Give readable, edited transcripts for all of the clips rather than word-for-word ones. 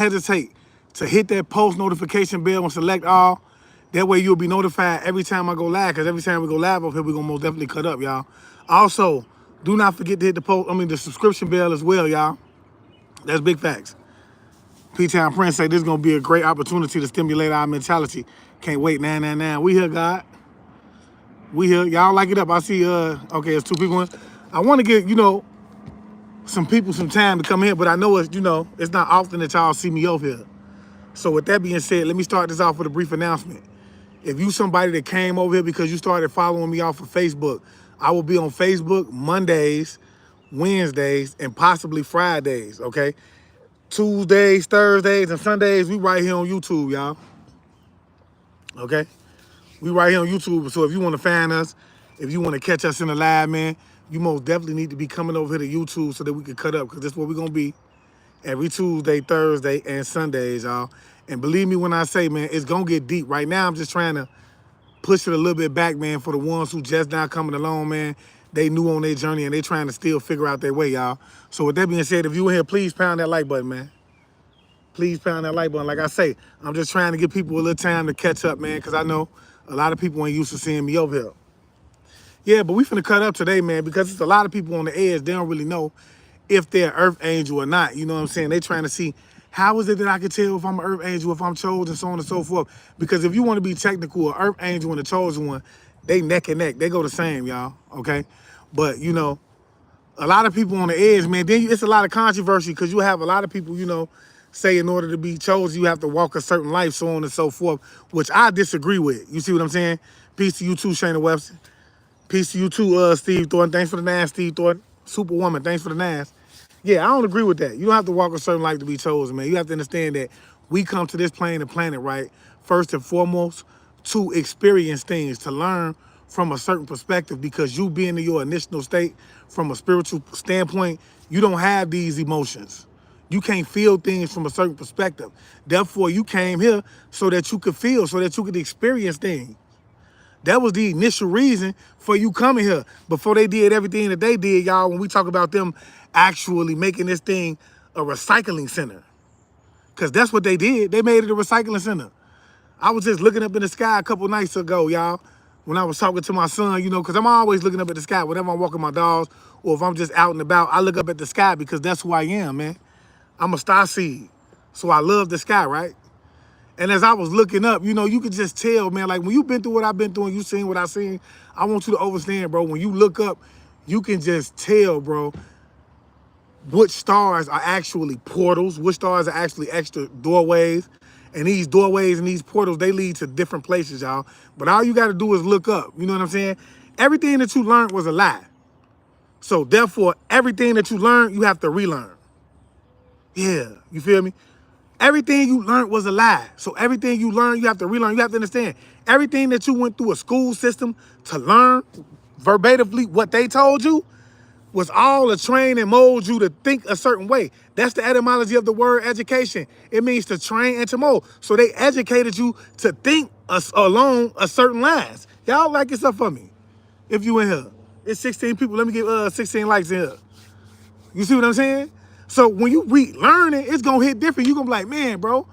hesitate to hit that post notification bell and select all. That way you'll be notified every time I go live, because every time we go live up here, we're gonna most definitely cut up, y'all. Also, do not forget to hit the subscription bell as well, y'all. That's big facts. P-Town Prince say this is gonna be a great opportunity to stimulate our mentality. Can't wait, nah. We here, God. We here. Y'all like it up. I see, okay, it's 2 people in. I wanna get, some people some time to come here, but I know it's, it's not often that y'all see me over here. So with that being said, let me start this off with a brief announcement. If you somebody that came over here because you started following me off of Facebook, I will be on Facebook Mondays, Wednesdays, and possibly Fridays, okay? Tuesdays, Thursdays, and Sundays, we right here on YouTube, y'all. Okay? We right here on YouTube. So if you want to find us, if you want to catch us in the live, man, you most definitely need to be coming over here to YouTube so that we can cut up, because this is where we're going to be every Tuesday, Thursday, and Sundays, y'all. And believe me when I say, man, it's going to get deep. Right now, I'm just trying to push it a little bit back, man, for the ones who just now coming along, man. They new on their journey, and they trying to still figure out their way, y'all. So with that being said, if you in here, please pound that like button, man. Please pound that like button. Like I say, I'm just trying to give people a little time to catch up, man, because I know a lot of people ain't used to seeing me over here. Yeah, but we finna cut up today, man, because it's a lot of people on the edge. They don't really know if they're Earth Angel or not. You know what I'm saying? They trying to see, how is it that I can tell if I'm an Earth Angel, if I'm chosen, so on and so forth. Because if you want to be technical, an Earth Angel and a chosen one, they neck and neck. They go the same, y'all, okay? But, a lot of people on the edge, man, then it's a lot of controversy, because you have a lot of people, say in order to be chosen, you have to walk a certain life, so on and so forth, which I disagree with. You see what I'm saying? Peace to you too, Shayna Webster. Peace to you too, Steve Thornton. Thanks for the NAS, Steve Thornton. Superwoman, thanks for the NAS. Yeah, I don't agree with that. You don't have to walk a certain life to be chosen, man. You have to understand that we come to this plane and planet, right, first and foremost, to experience things, to learn from a certain perspective, because you being in your initial state, from a spiritual standpoint, you don't have these emotions. You can't feel things from a certain perspective. Therefore, you came here so that you could feel, so that you could experience things. That was the initial reason for you coming here. Before they did everything that they did, y'all, when we talk about them actually making this thing a recycling center. Because that's what they did. They made it a recycling center. I was just looking up in the sky a couple nights ago, y'all, when I was talking to my son, because I'm always looking up at the sky. Whenever I'm walking my dogs or if I'm just out and about, I look up at the sky because that's who I am, man. I'm a star seed. So I love the sky, right? And as I was looking up, you could just tell, man, like when you've been through what I've been through and you seen what I've seen, I want you to understand, bro, when you look up, you can just tell, bro, which stars are actually portals, which stars are actually extra doorways. And these doorways and these portals, they lead to different places, y'all. But all you got to do is look up. You know what I'm saying? Everything that you learned was a lie. So therefore, everything that you learned, you have to relearn. Yeah, you feel me? Everything you learned was a lie. So everything you learned, you have to relearn. You have to understand. Everything that you went through a school system to learn verbatimly what they told you was all to train and mold you to think a certain way. That's the etymology of the word education. It means to train and to mold. So they educated you to think along a certain lines. Y'all like this up for me. If you in here. It's 16 people. Let me get 16 likes in here. You see what I'm saying? So when you relearn it, it's gonna hit different. You're gonna be like, man, bro.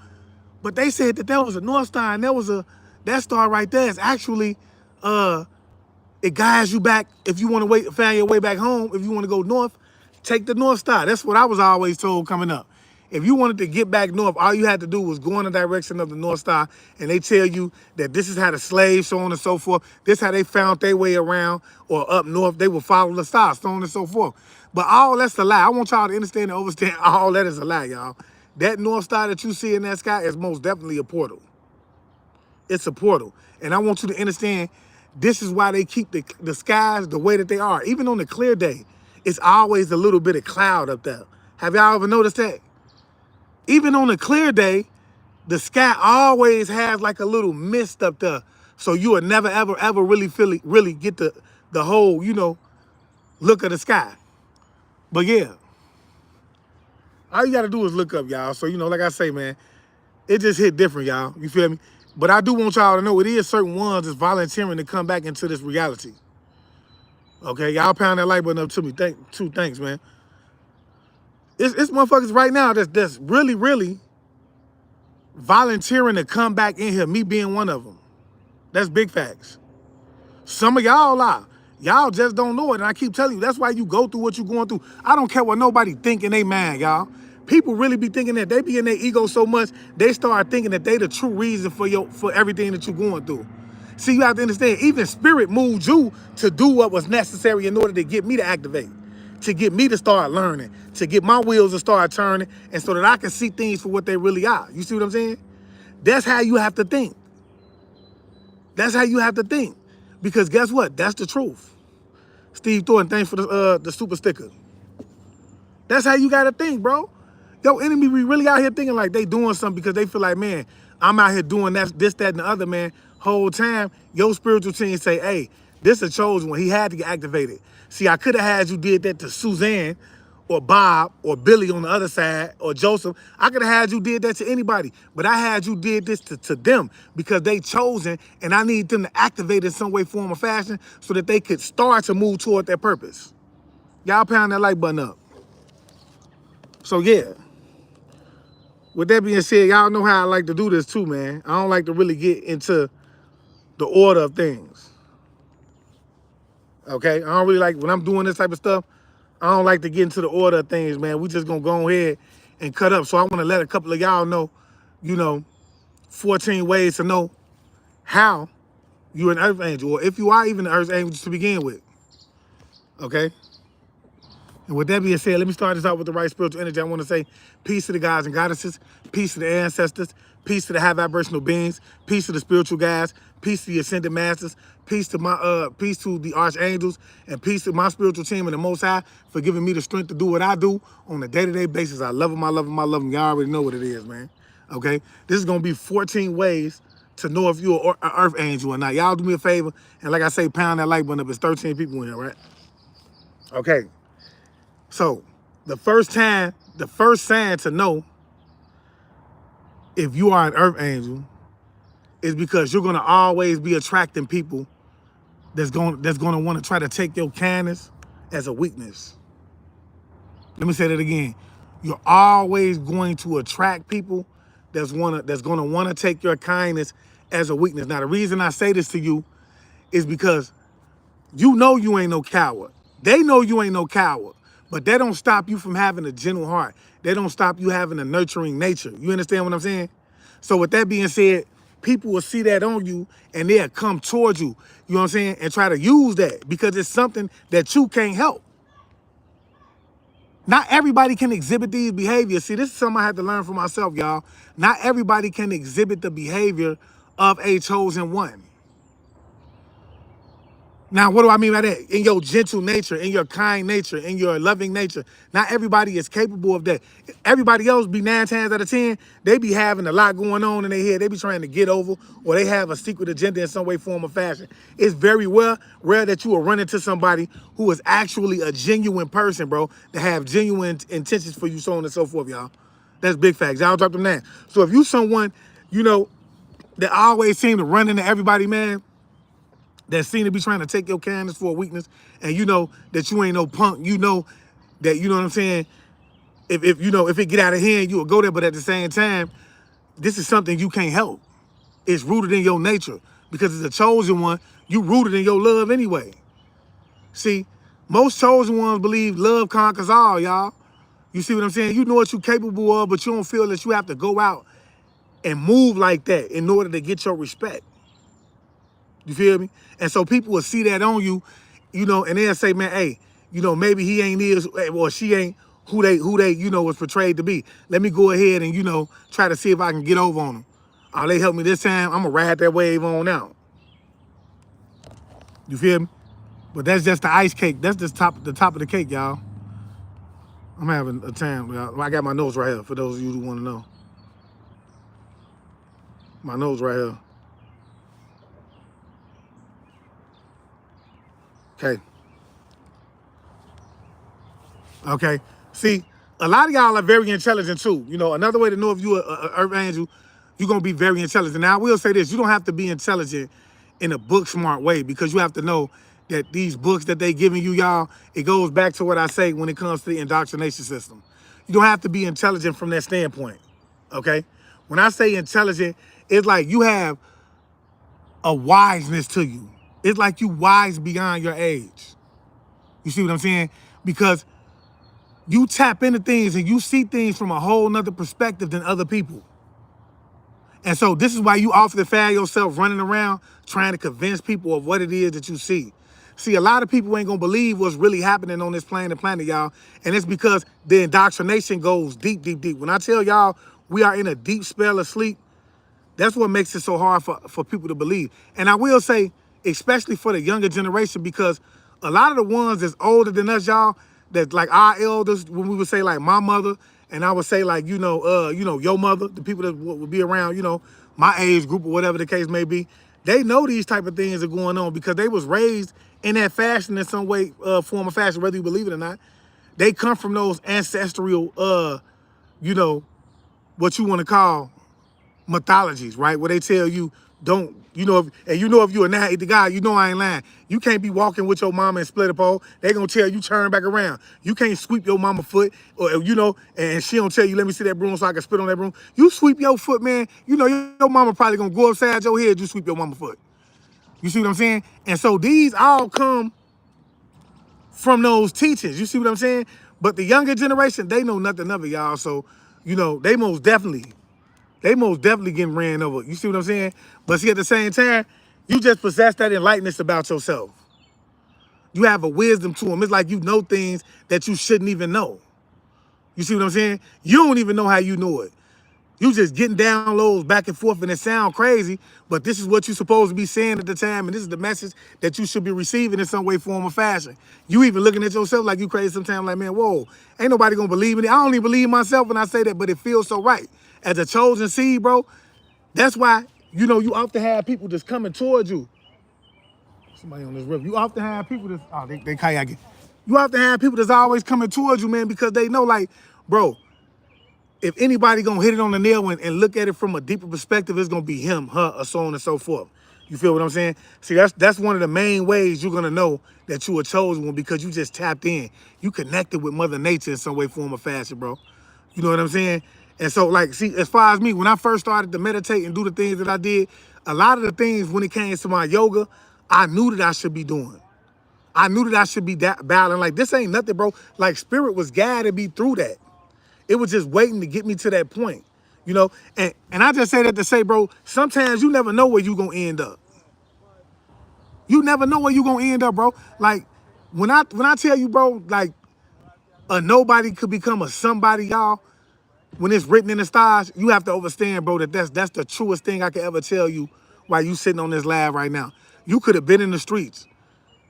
But they said that was a North Star, and that star right there is actually it guides you back. If you want to find your way back home, if you want to go north, take the North Star. That's what I was always told coming up. If you wanted to get back north, all you had to do was go in the direction of the North Star, and they tell you that this is how the slaves, so on and so forth, this is how they found their way around, or up north, they would follow the star, so on and so forth. But all that's a lie. I want y'all to understand and understand all that is a lie, y'all. That North Star that you see in that sky is most definitely a portal. It's a portal. And I want you to understand, this is why they keep the skies the way that they are. Even on a clear day, it's always a little bit of cloud up there. Have y'all ever noticed that? Even on a clear day, the sky always has like a little mist up there. So you will never, ever really get the whole, look of the sky. But yeah, all you got to do is look up, y'all. So, like I say, man, it just hit different, y'all. You feel me? But I do want y'all to know it is certain ones that's volunteering to come back into this reality. Okay, y'all pound that like button up to me. Thanks, man. It's motherfuckers right now that's really volunteering to come back in here, me being one of them. That's big facts. Some of y'all are. Y'all just don't know it. And I keep telling you, that's why you go through what you're going through. I don't care what nobody think in they mind, y'all. People really be thinking that they be in their ego so much, they start thinking that they the true reason for everything that you're going through. See, you have to understand, even spirit moved you to do what was necessary in order to get me to activate, to get me to start learning, to get my wheels to start turning, and so that I can see things for what they really are. You see what I'm saying? That's how you have to think. That's how you have to think. Because guess what? That's the truth. Steve Thornton, thanks for the super sticker. That's how you gotta think, bro. Your enemy be really out here thinking like they doing something because they feel like, man, I'm out here doing this, that, and the other, man. Whole time, your spiritual team say, hey, this a chosen one. He had to get activated. See, I could have had you did that to Suzanne or Bob or Billy on the other side or Joseph. I could have had you did that to anybody, but I had you did this to them because they chosen, and I need them to activate in some way, form, or fashion so that they could start to move toward their purpose. Y'all pound that like button up. So yeah, with that being said, y'all know how I like to do this too, man. I don't like to really get into the order of things. Okay? I don't really like, when I'm doing this type of stuff, I don't like to get into the order of things, man. We just gonna go ahead and cut up. So I wanna let a couple of y'all know, 14 ways to know how you're an earth angel, or if you are even an earth angel to begin with. Okay? And with that being said, let me start this out with the right spiritual energy. I want to say peace to the gods and goddesses, peace to the ancestors, peace to the high vibrational beings, peace to the spiritual guides, peace to the ascended masters, peace to the archangels, and peace to my spiritual team and the Most High for giving me the strength to do what I do on a day-to-day basis. I love them, I love them, I love them. Y'all already know what it is, man. Okay? This is going to be 14 ways to know if you're an earth angel or not. Y'all do me a favor, and like I say, pound that like button up. It's 13 people in here, right? Okay. So, the first sign to know if you are an earth angel is because you're gonna always be attracting people that's gonna want to try to take your kindness as a weakness. Let me say that again. You're always going to attract people that's gonna want to take your kindness as a weakness. Now, the reason I say this to you is because you know you ain't no coward. They know you ain't no coward. But that don't stop you from having a genuine heart. They don't stop you having a nurturing nature. You understand what I'm saying? So with that being said, people will see that on you and they'll come towards you, you know what I'm saying, and try to use that because it's something that you can't help. Not everybody can exhibit these behaviors. See, this is something I had to learn for myself, y'all. Not everybody can exhibit the behavior of a chosen one. Now, what do I mean by that? In your gentle nature, in your kind nature, in your loving nature. Not everybody is capable of that. Everybody else be 9 times out of 10, they be having a lot going on in their head. They be trying to get over, or they have a secret agenda in some way, form, or fashion. It's very rare that you will run into somebody who is actually a genuine person, bro, that have genuine intentions for you, so on and so forth, y'all. That's big facts. Y'all drop them down. So if you someone, that always seem to run into everybody, man, that seem to be trying to take your kindness for a weakness, and you know that you ain't no punk, you know that, you know what I'm saying, if it get out of hand, you will go there, but at the same time, this is something you can't help. It's rooted in your nature, because it's a chosen one, you rooted in your love anyway. See, most chosen ones believe love conquers all, y'all. You see what I'm saying? You know what you're capable of, but you don't feel that you have to go out and move like that in order to get your respect. You feel me? And so people will see that on you, and they'll say, man, hey, maybe he ain't is, or she ain't who they, was portrayed to be. Let me go ahead and, try to see if I can get over on them. Oh, they help me this time, I'm gonna ride that wave on out. You feel me? But that's just the ice cake. That's just the top of the cake, y'all. I'm having a time, y'all. I got my notes right here, for those of you who wanna know. My notes right here. Okay. See, a lot of y'all are very intelligent too. Another way to know if you're an earth angel, you're going to be very intelligent. Now, I will say this. You don't have to be intelligent in a book smart way, because you have to know that these books that they giving you, y'all, it goes back to what I say when it comes to the indoctrination system. You don't have to be intelligent from that standpoint, okay? When I say intelligent, it's like you have a wiseness to you. It's like you wise beyond your age. You see what I'm saying? Because you tap into things and you see things from a whole nother perspective than other people. And so this is why you often find yourself running around trying to convince people of what it is that you see. See, a lot of people ain't gonna believe what's really happening on this planet, y'all. And it's because the indoctrination goes deep, deep, deep. When I tell y'all we are in a deep spell of sleep, that's what makes it so hard for people to believe. And I will say, especially for the younger generation, because a lot of the ones that's older than us, y'all, that like our elders, when we would say like my mother, and I would say like, your mother, the people that would be around, my age group or whatever the case may be, they know these type of things are going on because they was raised in that fashion in some way, form or fashion, whether you believe it or not. They come from those ancestral, what you want to call mythologies, right? Where they tell you don't, if you're a now the guy, I ain't lying. You can't be walking with your mama and split a pole. They gonna tell you turn back around. You can't sweep your mama foot, or and she don't tell you let me see that broom so I can spit on that broom. You sweep your foot, man. Your mama probably gonna go upside your head. You sweep your mama foot. You see what I'm saying? And so these all come from those teachings. You see what I'm saying? But the younger generation, they know nothing of it, y'all. So they most definitely getting ran over. You see what I'm saying? But see, at the same time, you just possess that enlightenment about yourself. You have a wisdom to them. It's like you know things that you shouldn't even know. You see what I'm saying? You don't even know how you know it. You just getting downloads back and forth, and it sound crazy, but this is what you're supposed to be saying at the time, and this is the message that you should be receiving in some way, form, or fashion. You even looking at yourself like you crazy sometimes, like, man, whoa, ain't nobody gonna believe in it. I don't even believe myself when I say that, but it feels so right. As a chosen seed, bro, that's why, you often have people that's coming towards you. Somebody on this river. You often have people that's, they kayaking. You often have people that's always coming towards you, man, because they know, like, bro, if anybody gonna hit it on the nail and look at it from a deeper perspective, it's gonna be him, her, or so on and so forth. You feel what I'm saying? See, that's one of the main ways you're gonna know that you a chosen one, because you just tapped in. You connected with Mother Nature in some way, form, or fashion, bro. You know what I'm saying? And so, like, see, as far as me, when I first started to meditate and do the things that I did, a lot of the things when it came to my yoga, I knew that I should be doing. I knew that I should be battling. Like, this ain't nothing, bro. Like, spirit was guiding me through that. It was just waiting to get me to that point, And I just say that to say, bro, sometimes you never know where you gonna end up. You never know where you gonna end up, bro. Like, when I tell you, bro, like, a nobody could become a somebody, y'all. When it's written in the stars, you have to understand, bro, that that's the truest thing I could ever tell you while you sitting on this live right now. You could have been in the streets.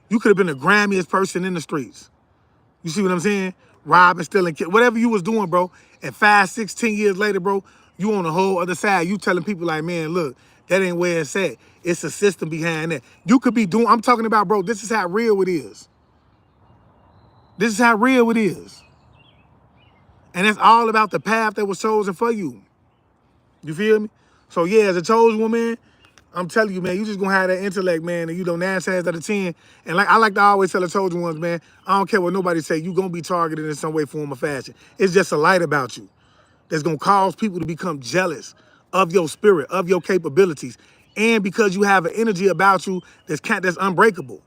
You could have been the grimiest person in the streets. You see what I'm saying? Robbing, stealing, whatever you was doing, bro. And 5, 6, 10 years later, bro, you on the whole other side. You telling people like, man, look, that ain't where it's at. It's a system behind that. You could be doing, I'm talking about, bro, this is how real it is. This is how real it is. And it's all about the path that was chosen for you. You feel me? So yeah, as a chosen woman, I'm telling you, man, you just gonna have that intellect, man, and 9 times out of 10. And like I like to always tell the chosen ones, man, I don't care what nobody say, you gonna be targeted in some way, form, or fashion. It's just a light about you that's gonna cause people to become jealous of your spirit, of your capabilities, and because you have an energy about you that's unbreakable.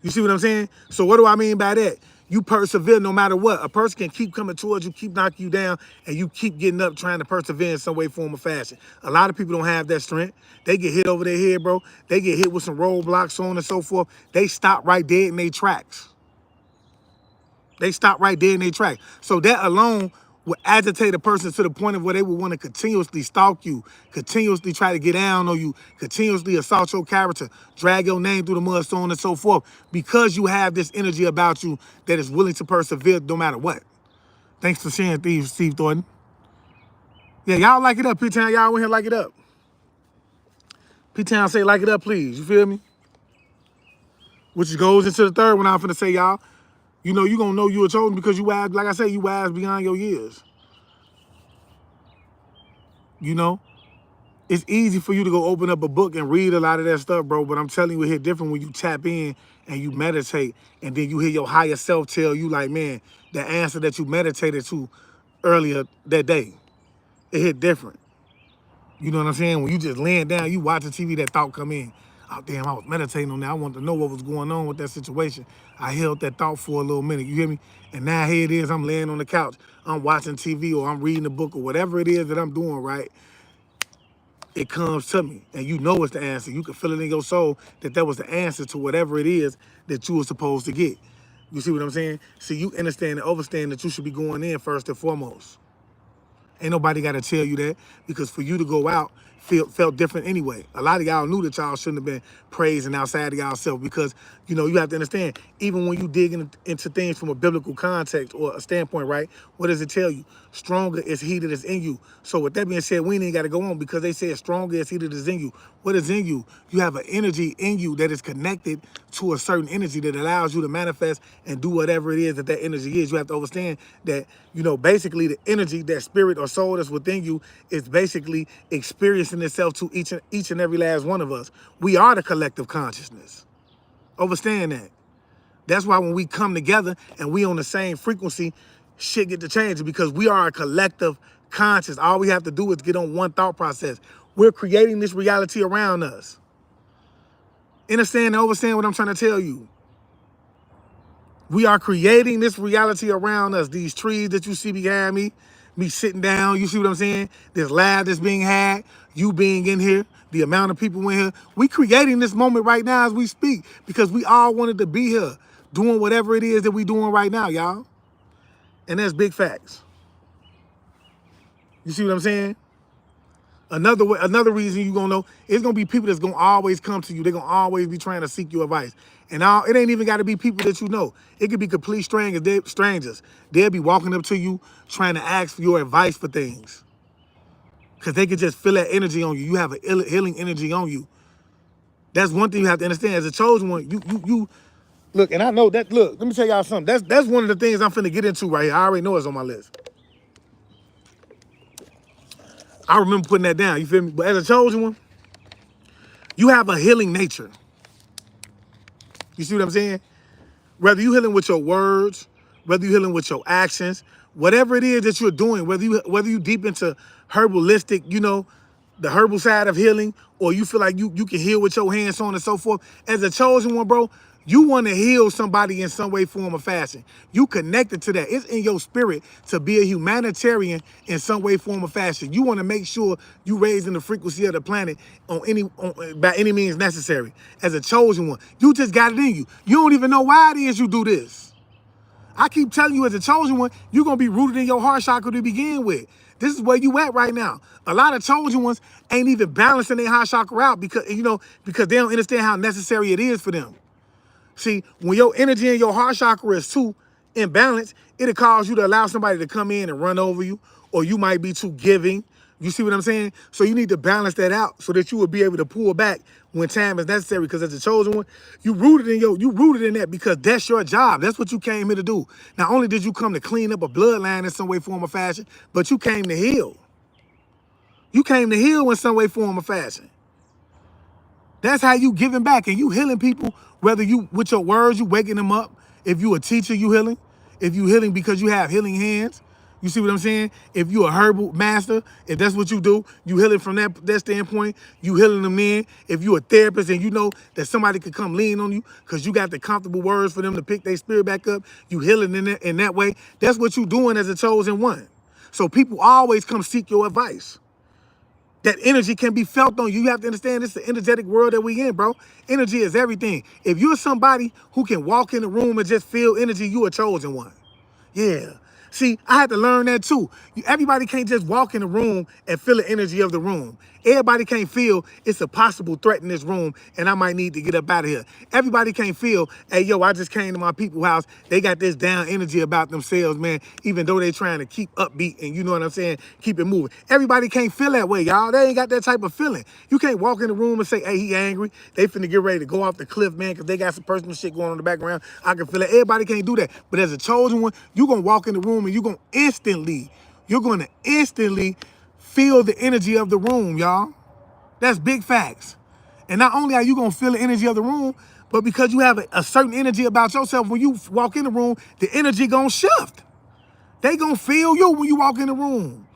You see what I'm saying? So what do I mean by that? You persevere no matter what. A person can keep coming towards you, keep knocking you down, and you keep getting up trying to persevere in some way, form, or fashion. A lot of people don't have that strength. They get hit over their head, bro. They get hit with some roadblocks, so on and so forth. They stop right there in their tracks. They stop right there in their tracks. So that alone will agitate a person to the point of where they will want to continuously stalk you, continuously try to get down on you, continuously assault your character, drag your name through the mud, so on and so forth, because you have this energy about you that is willing to persevere no matter what. Thanks for sharing, Steve Thornton. Yeah, y'all like it up. P-Town, y'all in here like it up. P-Town say like it up, please. You feel me? Which goes into the third one I'm finna say, y'all. You gonna know you were chosen because you wise, like I say, you wise beyond your years. It's easy for you to go open up a book and read a lot of that stuff, bro, but I'm telling you, it hit different when you tap in and you meditate, and then you hear your higher self tell you, like, man, the answer that you meditated to earlier that day, it hit different. You know what I'm saying? When you just laying down, you watching TV, that thought come in. Oh, damn, I was meditating on that. I wanted to know what was going on with that situation. I held that thought for a little minute, you hear me? And now here it is, I'm laying on the couch. I'm watching TV or I'm reading a book or whatever it is that I'm doing, right? It comes to me and you know it's the answer. You can feel it in your soul that was the answer to whatever it is that you were supposed to get. You see what I'm saying? See, you understand and understand that you should be going in first and foremost. Ain't nobody got to tell you that, because for you to go out felt different anyway. A lot of y'all knew that y'all shouldn't have been praising outside of y'allself, because, you know, you have to understand, even when you dig into things from a biblical context or a standpoint, right? What does it tell you? Stronger is he that is in you. So with that being said, we ain't got to go on, because they said stronger is he that is in you. What is in you? You have an energy in you that is connected to a certain energy that allows you to manifest and do whatever it is that that energy is. You have to understand that, you know, basically the energy, that spirit or soul that's within you is basically experiencing itself to each and every last one of us. We are the collective consciousness. Understand that. That's why when we come together and we on the same frequency, shit get to change, because we are a collective conscious. All we have to do is get on one thought process. We're creating this reality around us. Understand and understand what I'm trying to tell you. We are creating this reality around us. These trees that you see behind me sitting down, you see what I'm saying? This laugh that's being had, you being in here, the amount of people in here. We creating this moment right now as we speak, because we all wanted to be here doing whatever it is that we doing right now, y'all. And that's big facts. You see what I'm saying? Another reason you're gonna know, it's gonna be people that's gonna always come to you. They're gonna always be trying to seek your advice. And it ain't even gotta be people that you know. It could be complete strangers. They'll be walking up to you trying to ask for your advice for things. Because they can just feel that energy on you. You have a healing energy on you. That's one thing you have to understand. As a chosen one, you look, and I know that, look, let me tell y'all something. That's one of the things I'm finna get into right here. I already know it's on my list. I remember putting that down, you feel me? But as a chosen one, you have a healing nature. You see what I'm saying? Whether you healing with your words, whether you healing with your actions, whatever it is that you're doing, whether you deep into herbalistic, you know, the herbal side of healing, or you feel like you can heal with your hands, so on and so forth. As a chosen one, bro, you want to heal somebody in some way, form, or fashion. You connected to that. It's in your spirit to be a humanitarian in some way, form, or fashion. You want to make sure you raising the frequency of the planet by any means necessary. As a chosen one, you just got it in you. You don't even know why it is you do this. I keep telling you, as a chosen one, you're going to be rooted in your heart chakra to begin with. This is where you at right now. A lot of chosen ones ain't even balancing their heart chakra out because they don't understand how necessary it is for them. See, when your energy and your heart chakra is too imbalanced, it'll cause you to allow somebody to come in and run over you, or you might be too giving. You see what I'm saying? So you need to balance that out so that you will be able to pull back when time is necessary. Because as a chosen one, you rooted in that, because that's your job. That's what you came here to do. Not only did you come to clean up a bloodline in some way, form, or fashion, but you came to heal. You came to heal in some way, form, or fashion. That's how you giving back, and you healing people, whether you, with your words, you waking them up. If you a teacher, you healing. If you healing because you have healing hands, you see what I'm saying? If you a herbal master, if that's what you do, you healing from that standpoint, you healing them in. If you a therapist and you know that somebody could come lean on you because you got the comfortable words for them to pick their spirit back up, you healing in that way. That's what you doing as a chosen one. So people always come seek your advice. That energy can be felt on you. You have to understand it's the energetic world that we in, bro. Energy is everything. If you're somebody who can walk in the room and just feel energy, you a chosen one. Yeah. See, I had to learn that too. Everybody can't just walk in the room and feel the energy of the room. Everybody can't feel it's a possible threat in this room and I might need to get up out of here. Everybody can't feel, hey, yo, I just came to my people's house. They got this down energy about themselves, man, even though they trying to keep upbeat and you know what I'm saying, keep it moving. Everybody can't feel that way, y'all. They ain't got that type of feeling. You can't walk in the room and say, hey, he angry. They finna get ready to go off the cliff, man, because they got some personal shit going on in the background. I can feel it. Everybody can't do that. But as a chosen one, you gonna walk in the room and you're gonna instantly feel the energy of the room, y'all. That's big facts. And not only are you gonna feel the energy of the room, but because you have a certain energy about yourself, when you walk in the room, the energy gonna shift. They gonna feel you when you walk in the room.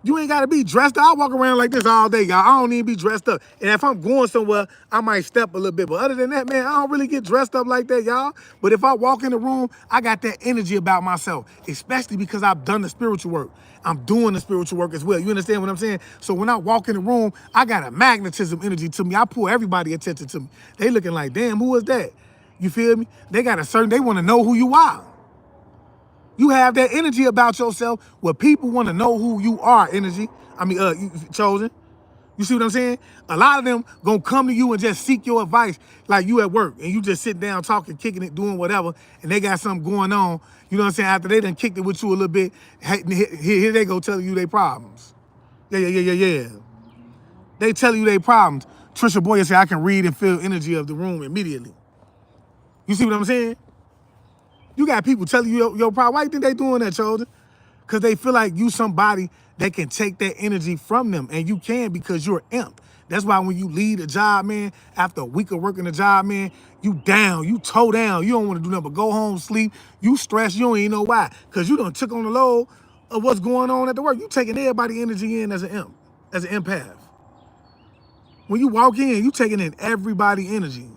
You ain't gotta be dressed up. I walk around like this all day, y'all. I don't even be dressed up. And if I'm going somewhere, I might step a little bit. But other than that, man, I don't really get dressed up like that, y'all. But if I walk in the room, I got that energy about myself, especially because I've done the spiritual work. I'm doing the spiritual work as well. You understand what I'm saying? So when I walk in the room, I got a magnetism energy to me. I pull everybody attention to me. They looking like, damn, who is that? You feel me? They got a certain, they want to know who you are. You have that energy about yourself where people want to know who you are, energy. I mean, chosen. You see what I'm saying? A lot of them gonna come to you and just seek your advice, like you at work and you just sit down talking, kicking it, doing whatever, and they got something going on. You know what I'm saying? After they done kicked it with you a little bit, here they go telling you their problems. Yeah. They tell you their problems. Trisha Boyer said, I can read and feel energy of the room immediately. You see what I'm saying? You got people telling you your problem. Why you think they doing that, children? Because they feel like you somebody that can take that energy from them. And you can because you're an imp. That's why when you leave a job, man, after a week of working a job, man, you down, you toe down. You don't want to do nothing but go home, sleep. You stressed, you don't even know why. Because you done took on the load of what's going on at the work. You taking everybody energy in as an imp, as an empath. When you walk in, you taking in everybody energy.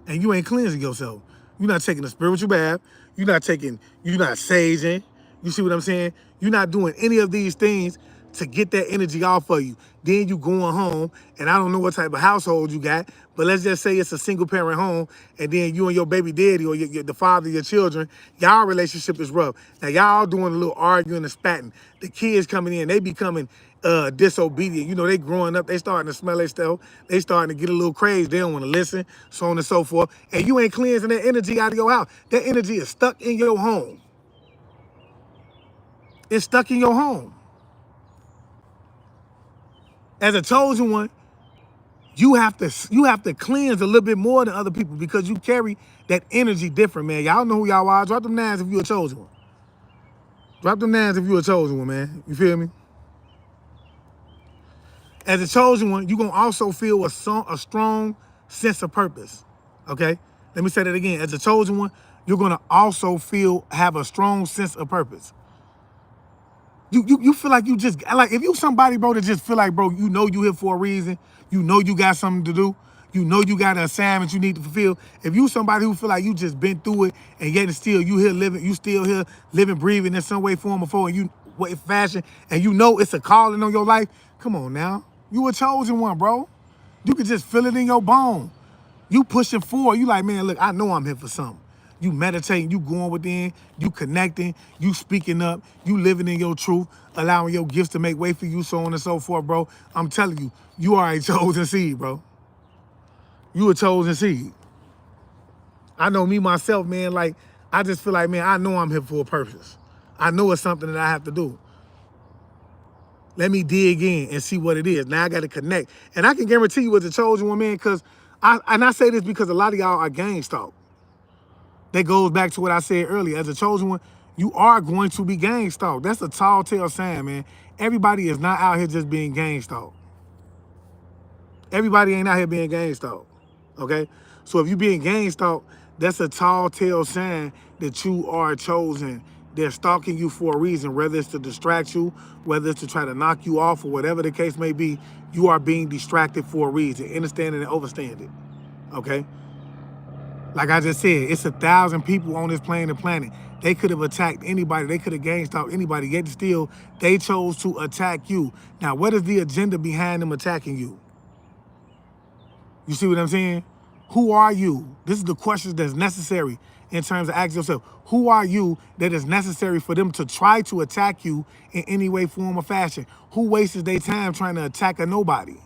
And you ain't cleansing yourself. You're not taking a spiritual bath. You're not saging. You see what I'm saying? You're not doing any of these things to get that energy off of you. Then you going home, and I don't know what type of household you got, but let's just say it's a single parent home, and then you and your baby daddy or the father of your children, y'all relationship is rough. Now y'all doing a little arguing and spatting. The kids coming in, they becoming disobedient. You know, they growing up, they starting to smell their stuff. They starting to get a little crazy. They don't want to listen, so on and so forth. And you ain't cleansing that energy out of your house. That energy is stuck in your home. It's stuck in your home. As a chosen one, you have to cleanse a little bit more than other people because you carry that energy different, man. Y'all know who y'all are. Drop them nines if you're a chosen one. Drop them nines if you're a chosen one, man. You feel me? As a chosen one, you're going to also feel a strong sense of purpose, okay? Let me say that again. As a chosen one, you're going to also have a strong sense of purpose. You feel like you just, like if you somebody, bro, that just feel like, bro, you know you here for a reason. You know you got something to do. You know you got an assignment you need to fulfill. If you somebody who feel like you just been through it and yet still you still here living, breathing in some way, form, or form, and fashion, and you know it's a calling on your life, come on now. You a chosen one, bro. You can just feel it in your bone. You pushing forward. You like, man, look, I know I'm here for something. You meditating, you going within, you connecting, you speaking up, you living in your truth, allowing your gifts to make way for you, so on and so forth, bro. I'm telling you, you are a chosen seed, bro. You a chosen seed. I know me, myself, man, like, I just feel like, man, I know I'm here for a purpose. I know it's something that I have to do. Let me dig in and see what it is. Now I got to connect. And I can guarantee you as a chosen one, man, because I say this because a lot of y'all are gang stalked. That goes back to what I said earlier. As a chosen one, you are going to be gang stalked. That's a tall tale saying, man. Everybody is not out here just being gang stalked. Everybody ain't out here being gang stalked, okay? So if you being gang stalked, that's a tall tale sign that you are chosen. They're stalking you for a reason, whether it's to distract you, whether it's to try to knock you off, or whatever the case may be. You are being distracted for a reason. Understand it and overstand it, okay? Like I just said, it's 1,000 people on this planet. They could have attacked anybody. They could have gang stalked anybody. Yet still, they chose to attack you. Now, what is the agenda behind them attacking you? You see what I'm saying? Who are you? This is the questions that's necessary in terms of asking yourself. Who are you that is necessary for them to try to attack you in any way, form, or fashion? Who wastes their time trying to attack a nobody?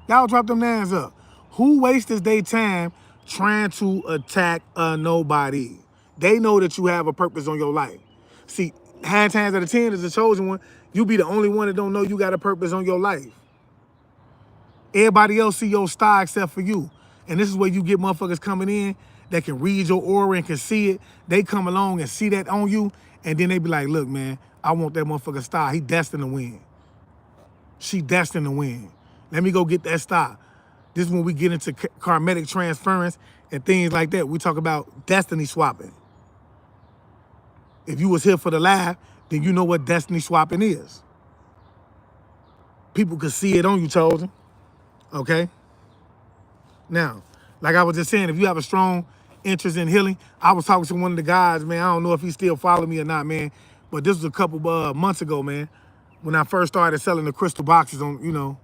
Y'all drop them hands up. Who wastes their time trying to attack a nobody? They know that you have a purpose on your life. See, 9 times out of 10 as a chosen one, you be the only one that don't know you got a purpose on your life. Everybody else see your star except for you. And this is where you get motherfuckers coming in that can read your aura and can see it. They come along and see that on you, and then they be like, look, man, I want that motherfucker star. He destined to win. She destined to win. Let me go get that star. This is when we get into karmatic transference and things like that. We talk about destiny swapping. If you was here for the laugh, then you know what destiny swapping is. people could see it on you, chosen. Okay? Now, like I was just saying, if you have a strong interest in healing, I was talking to one of the guys, man. I don't know if he still follow me or not, man. But this was a couple months ago, man, when I first started selling the crystal boxes on, you know.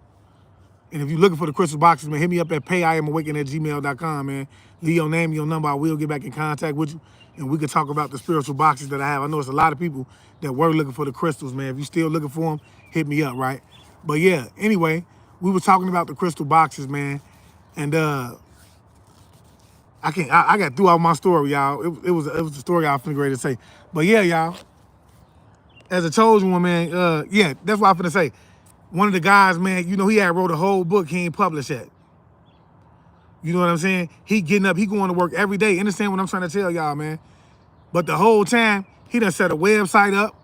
And if you're looking for the crystal boxes, man, hit me up at payiamawaken@gmail.com, man. Leave your name, your number. I will get back in contact with you, and we can talk about the spiritual boxes that I have. I know it's a lot of people that were looking for the crystals, man. If you're still looking for them, hit me up, right? But yeah, anyway, we were talking about the crystal boxes, man. And I got through all my story, y'all. It was the story I was finna ready to say. But yeah, y'all, as a chosen one, man, yeah, that's what I'm finna say. One of the guys, man, you know, he had wrote a whole book he ain't published yet. You know what I'm saying? He getting up, he going to work every day. Understand what I'm trying to tell y'all, man? But the whole time, he done set a website up.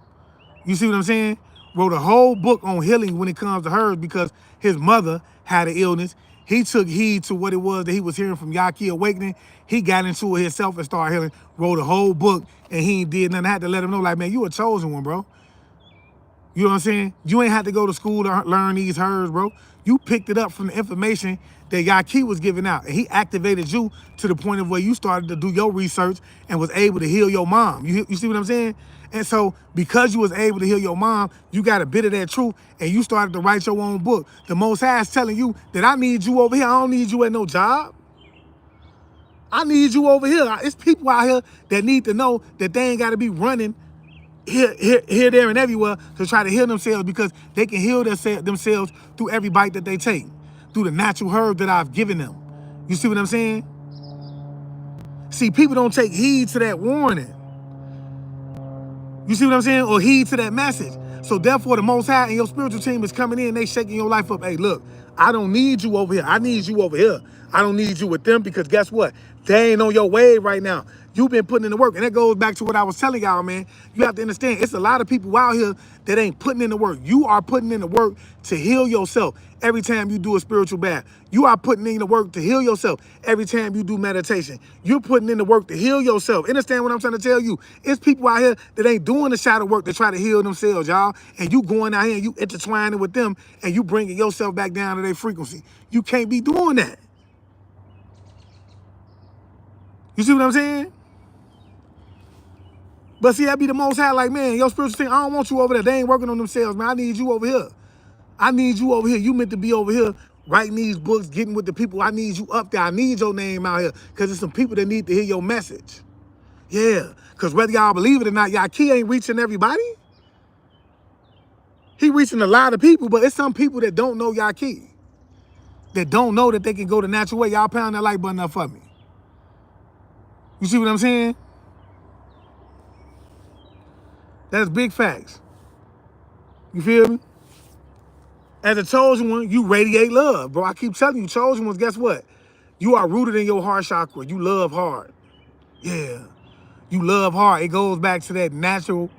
You see what I'm saying? Wrote a whole book on healing when it comes to hers because his mother had an illness. He took heed to what it was that he was hearing from Yaki Awakening. He got into it himself and started healing. Wrote a whole book, and he ain't did nothing. I had to let him know, like, man, you a chosen one, bro. You know what I'm saying? You ain't have to go to school to learn these herbs, bro. You picked it up from the information that Yaki was giving out. And he activated you to the point of where you started to do your research and was able to heal your mom. You see what I'm saying? And so because you was able to heal your mom, you got a bit of that truth and you started to write your own book. The Most High is telling you that I need you over here. I don't need you at no job. I need you over here. It's people out here that need to know that they ain't got to be running here, there, and everywhere to try to heal themselves because they can heal themselves through every bite that they take, through the natural herb that I've given them. You see what I'm saying? See, people don't take heed to that warning. You see what I'm saying? Or heed to that message. So therefore, the Most High and your spiritual team is coming in, they shaking your life up. Hey, look, I don't need you over here. I need you over here. I don't need you with them because guess what? They ain't on your wave right now. You've been putting in the work. And that goes back to what I was telling y'all, man. You have to understand, it's a lot of people out here that ain't putting in the work. You are putting in the work to heal yourself every time you do a spiritual bath. You are putting in the work to heal yourself every time you do meditation. You're putting in the work to heal yourself. Understand what I'm trying to tell you? It's people out here that ain't doing the shadow work to try to heal themselves, y'all. And you going out here and you intertwining with them and you bringing yourself back down to their frequency. You can't be doing that. You see what I'm saying? But see, that be the Most High, like, man, your spiritual thing, I don't want you over there. They ain't working on themselves, man. I need you over here. I need you over here. You meant to be over here writing these books, getting with the people. I need you up there. I need your name out here because there's some people that need to hear your message. Yeah, because whether y'all believe it or not, Yaki ain't reaching everybody. He reaching a lot of people, but it's some people that don't know Yaki, that don't know that they can go the natural way. Y'all pound that like button up for me. You see what I'm saying? That's big facts. You feel me? As a chosen one, you radiate love, bro. I keep telling you, chosen ones, guess what? You are rooted in your heart chakra. You love hard. Yeah. You love hard. It goes back to that natural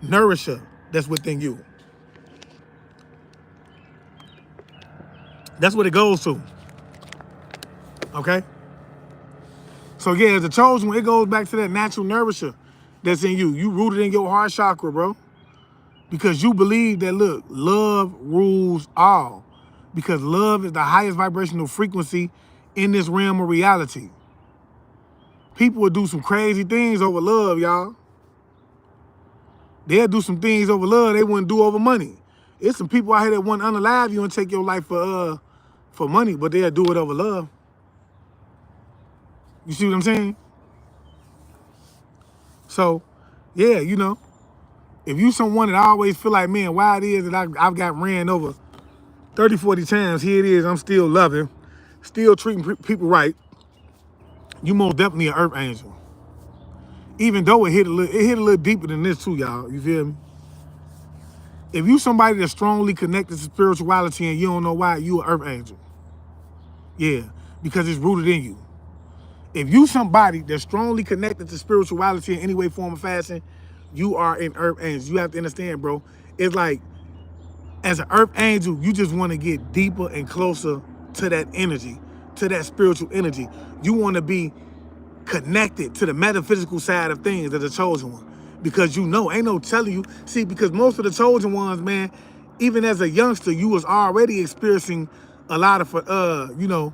nourisher that's within you. That's what it goes to. Okay? So yeah, as a chosen one, it goes back to that natural nourisher that's in you. You rooted in your heart chakra, bro. Because you believe that, look, love rules all. Because love is the highest vibrational frequency in this realm of reality. People will do some crazy things over love, y'all. They'll do some things over love they wouldn't do over money. It's some people out here that want to unalive you and take your life for money, but they'll do it over love. You see what I'm saying? So, yeah, you know, if you someone that always feel like, man, why it is that I've got ran over 30, 40 times, here it is, I'm still loving, still treating people right, you most definitely an earth angel. Even though it hit a little deeper than this too, y'all, you feel me? If you somebody that's strongly connected to spirituality and you don't know why, you an earth angel. Yeah, because it's rooted in you. If you somebody that's strongly connected to spirituality in any way, form, or fashion, you are an earth angel. You have to understand, bro. It's like, as an earth angel, you just want to get deeper and closer to that energy, to that spiritual energy. You want to be connected to the metaphysical side of things as a chosen one. Because you know, ain't no telling you. See, because most of the chosen ones, man, even as a youngster, you was already experiencing a lot of, you know,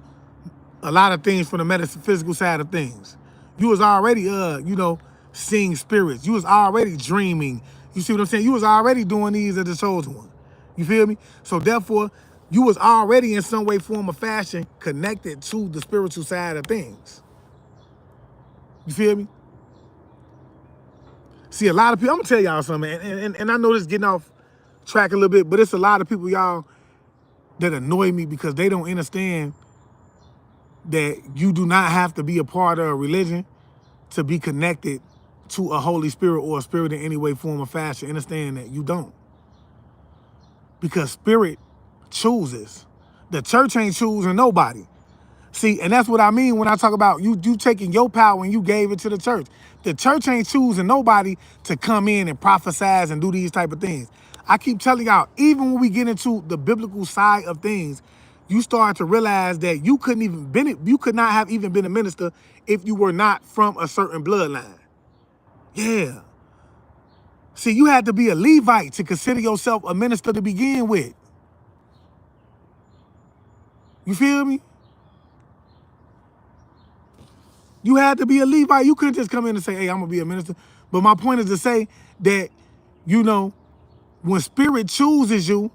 a lot of things from the metaphysical side of things. You was already, you know, seeing spirits. You was already dreaming. You see what I'm saying? You was already doing these as the chosen one. You feel me? So therefore, you was already in some way, form, or fashion connected to the spiritual side of things. You feel me? See, a lot of people, I'm gonna tell y'all something, and I know this is getting off track a little bit, but it's a lot of people, y'all, that annoy me because they don't understand that you do not have to be a part of a religion to be connected to a Holy Spirit or a spirit in any way, form, or fashion. Understand that you don't. Because spirit chooses. The church ain't choosing nobody. See, and that's what I mean when I talk about you taking your power and you gave it to the church. The church ain't choosing nobody to come in and prophesize and do these type of things. I keep telling y'all, even when we get into the biblical side of things, you start to realize that you could not have even been a minister if you were not from a certain bloodline. Yeah. See, you had to be a Levite to consider yourself a minister to begin with. You feel me? You had to be a Levite. You couldn't just come in and say, hey, I'm going to be a minister. But my point is to say that, you know, when spirit chooses you,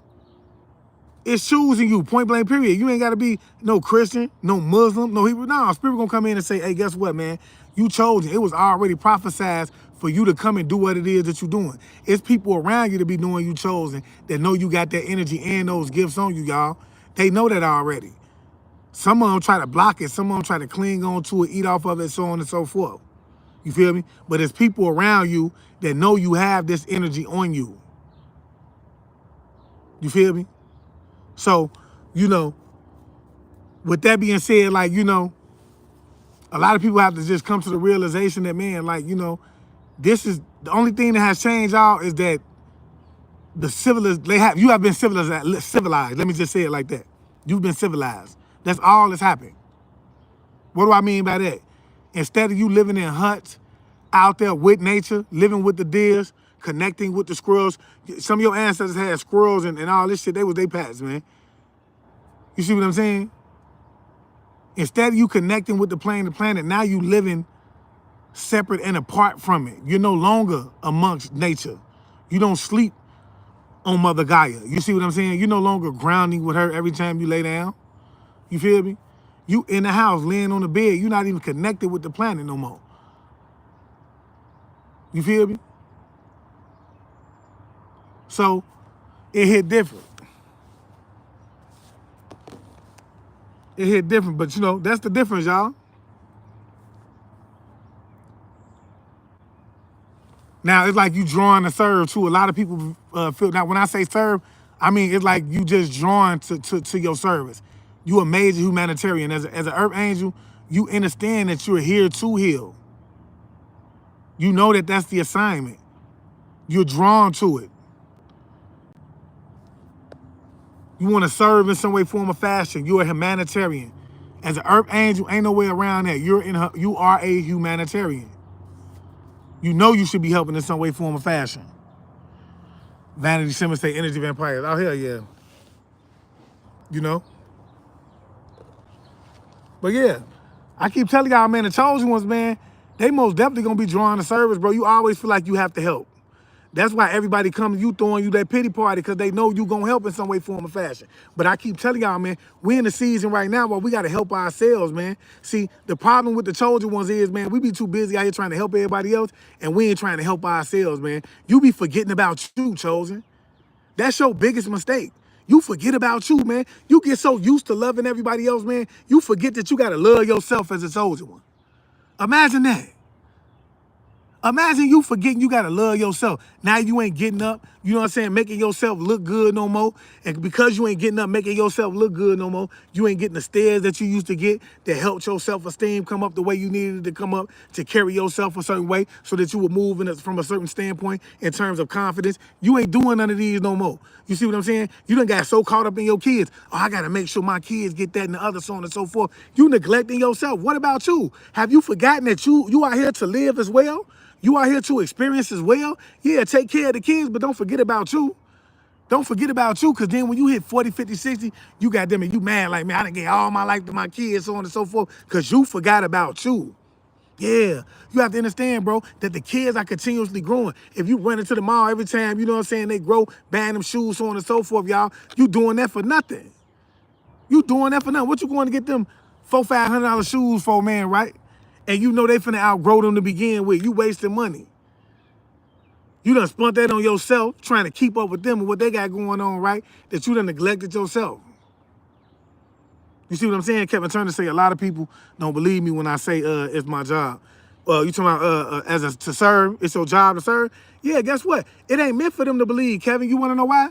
it's choosing you, point blank, period. You ain't got to be no Christian, no Muslim, no Hebrew. No, spirit going to come in and say, hey, guess what, man? You chosen. It was already prophesied for you to come and do what it is that you're doing. It's people around you to be knowing you chosen that know you got that energy and those gifts on you, y'all. They know that already. Some of them try to block it. Some of them try to cling on to it, eat off of it, so on and so forth. You feel me? But there's people around you that know you have this energy on you. You feel me? So, you know, with that being said, like, you know, a lot of people have to just come to the realization that, man, like, you know, this is the only thing that has changed, y'all, is that you have been civilized. Let me just say it like that. You've been civilized. That's all that's happened. What do I mean by that? Instead of you living in huts, out there with nature, living with the deers, connecting with the squirrels. Some of your ancestors had squirrels and all this shit. They was their pets, man. You see what I'm saying? Instead of you connecting with the planet, now you living separate and apart from it. You're no longer amongst nature. You don't sleep on Mother Gaia. You see what I'm saying? You're no longer grounding with her every time you lay down. You feel me? You in the house, laying on the bed. You're not even connected with the planet no more. You feel me? So it hit different. It hit different, but you know, that's the difference, y'all. Now, it's like you drawing to serve, too. A lot of people feel, now when I say serve, I mean, it's like you just drawn to your service. You a major humanitarian. As an earth angel, you understand that you're here to heal. You know that that's the assignment. You're drawn to it. You want to serve in some way, form, or fashion. You're a humanitarian. As an earth angel, ain't no way around that. You are a humanitarian. You know you should be helping in some way, form, or fashion. Vanity Simmons say energy vampires. Oh, hell yeah. You know? But yeah, I keep telling y'all, man, the chosen ones, man, they most definitely gonna be drawing the service, bro. You always feel like you have to help. That's why everybody comes to you throwing you that pity party, because they know you gonna help in some way, form, or fashion. But I keep telling y'all, man, we in the season right now where we gotta help ourselves, man. See, the problem with the chosen ones is, man, we be too busy out here trying to help everybody else, and we ain't trying to help ourselves, man. You be forgetting about you, chosen. That's your biggest mistake. You forget about you, man. You get so used to loving everybody else, man. You forget that you gotta love yourself as a chosen one. Imagine that. Imagine you forgetting you gotta love yourself. Now you ain't getting up, you know what I'm saying, making yourself look good no more. And because you ain't getting up, making yourself look good no more, you ain't getting the stares that you used to get that helped your self-esteem come up the way you needed it to come up, to carry yourself a certain way so that you were moving from a certain standpoint in terms of confidence. You ain't doing none of these no more. You see what I'm saying? You done got so caught up in your kids. Oh, I gotta make sure my kids get that and the other, so on and so forth. You neglecting yourself. What about you? Have you forgotten that you are here to live as well? You are here to experience as well. Yeah, take care of the kids, but don't forget about you. Don't forget about you, because then when you hit 40, 50, 60, you got them and you mad like, man, I done gave all my life to my kids, so on and so forth, because you forgot about you. Yeah, you have to understand, bro, that the kids are continuously growing. If you run into the mall every time, you know what I'm saying, they grow, buying them shoes, so on and so forth, y'all, you doing that for nothing. You doing that for nothing. What you going to get them $400-500 shoes for, man, right? And you know they finna outgrow them to begin with. You wasting money. You done spent that on yourself, trying to keep up with them and what they got going on, right? That you done neglected yourself. You see what I'm saying? Kevin Turner say a lot of people don't believe me when I say it's my job. You talking about to serve? It's your job to serve? Yeah, guess what? It ain't meant for them to believe, Kevin. You want to know why?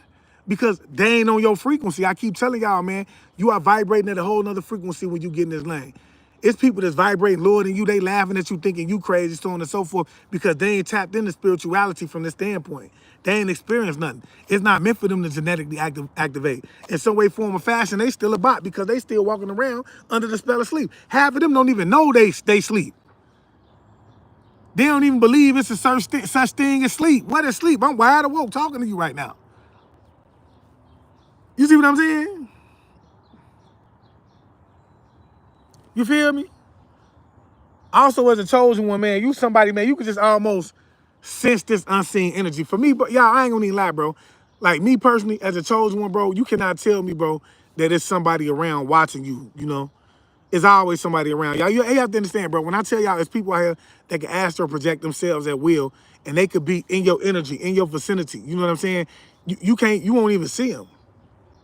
Because they ain't on your frequency. I keep telling y'all, man, you are vibrating at a whole nother frequency when you get in this lane. It's people that's vibrating lower than you. They laughing at you, thinking you crazy, so on and so forth, because they ain't tapped into spirituality from this standpoint. They ain't experienced nothing. It's not meant for them to genetically activate. In some way, form, or fashion, they still a bot because they still walking around under the spell of sleep. Half of them don't even know they sleep. They don't even believe it's a such thing as sleep. What is sleep? I'm wide awake talking to you right now. You see what I'm saying? You feel me? Also, as a chosen one, man, you somebody, man, you could just almost sense this unseen energy. For me, but y'all, I ain't gonna even lie, bro. Like me personally, as a chosen one, bro, you cannot tell me, bro, that it's somebody around watching you, you know? It's always somebody around. Y'all, you have to understand, bro, when I tell y'all it's people out here that can astral project themselves at will, and they could be in your energy, in your vicinity. You know what I'm saying? You won't even see them.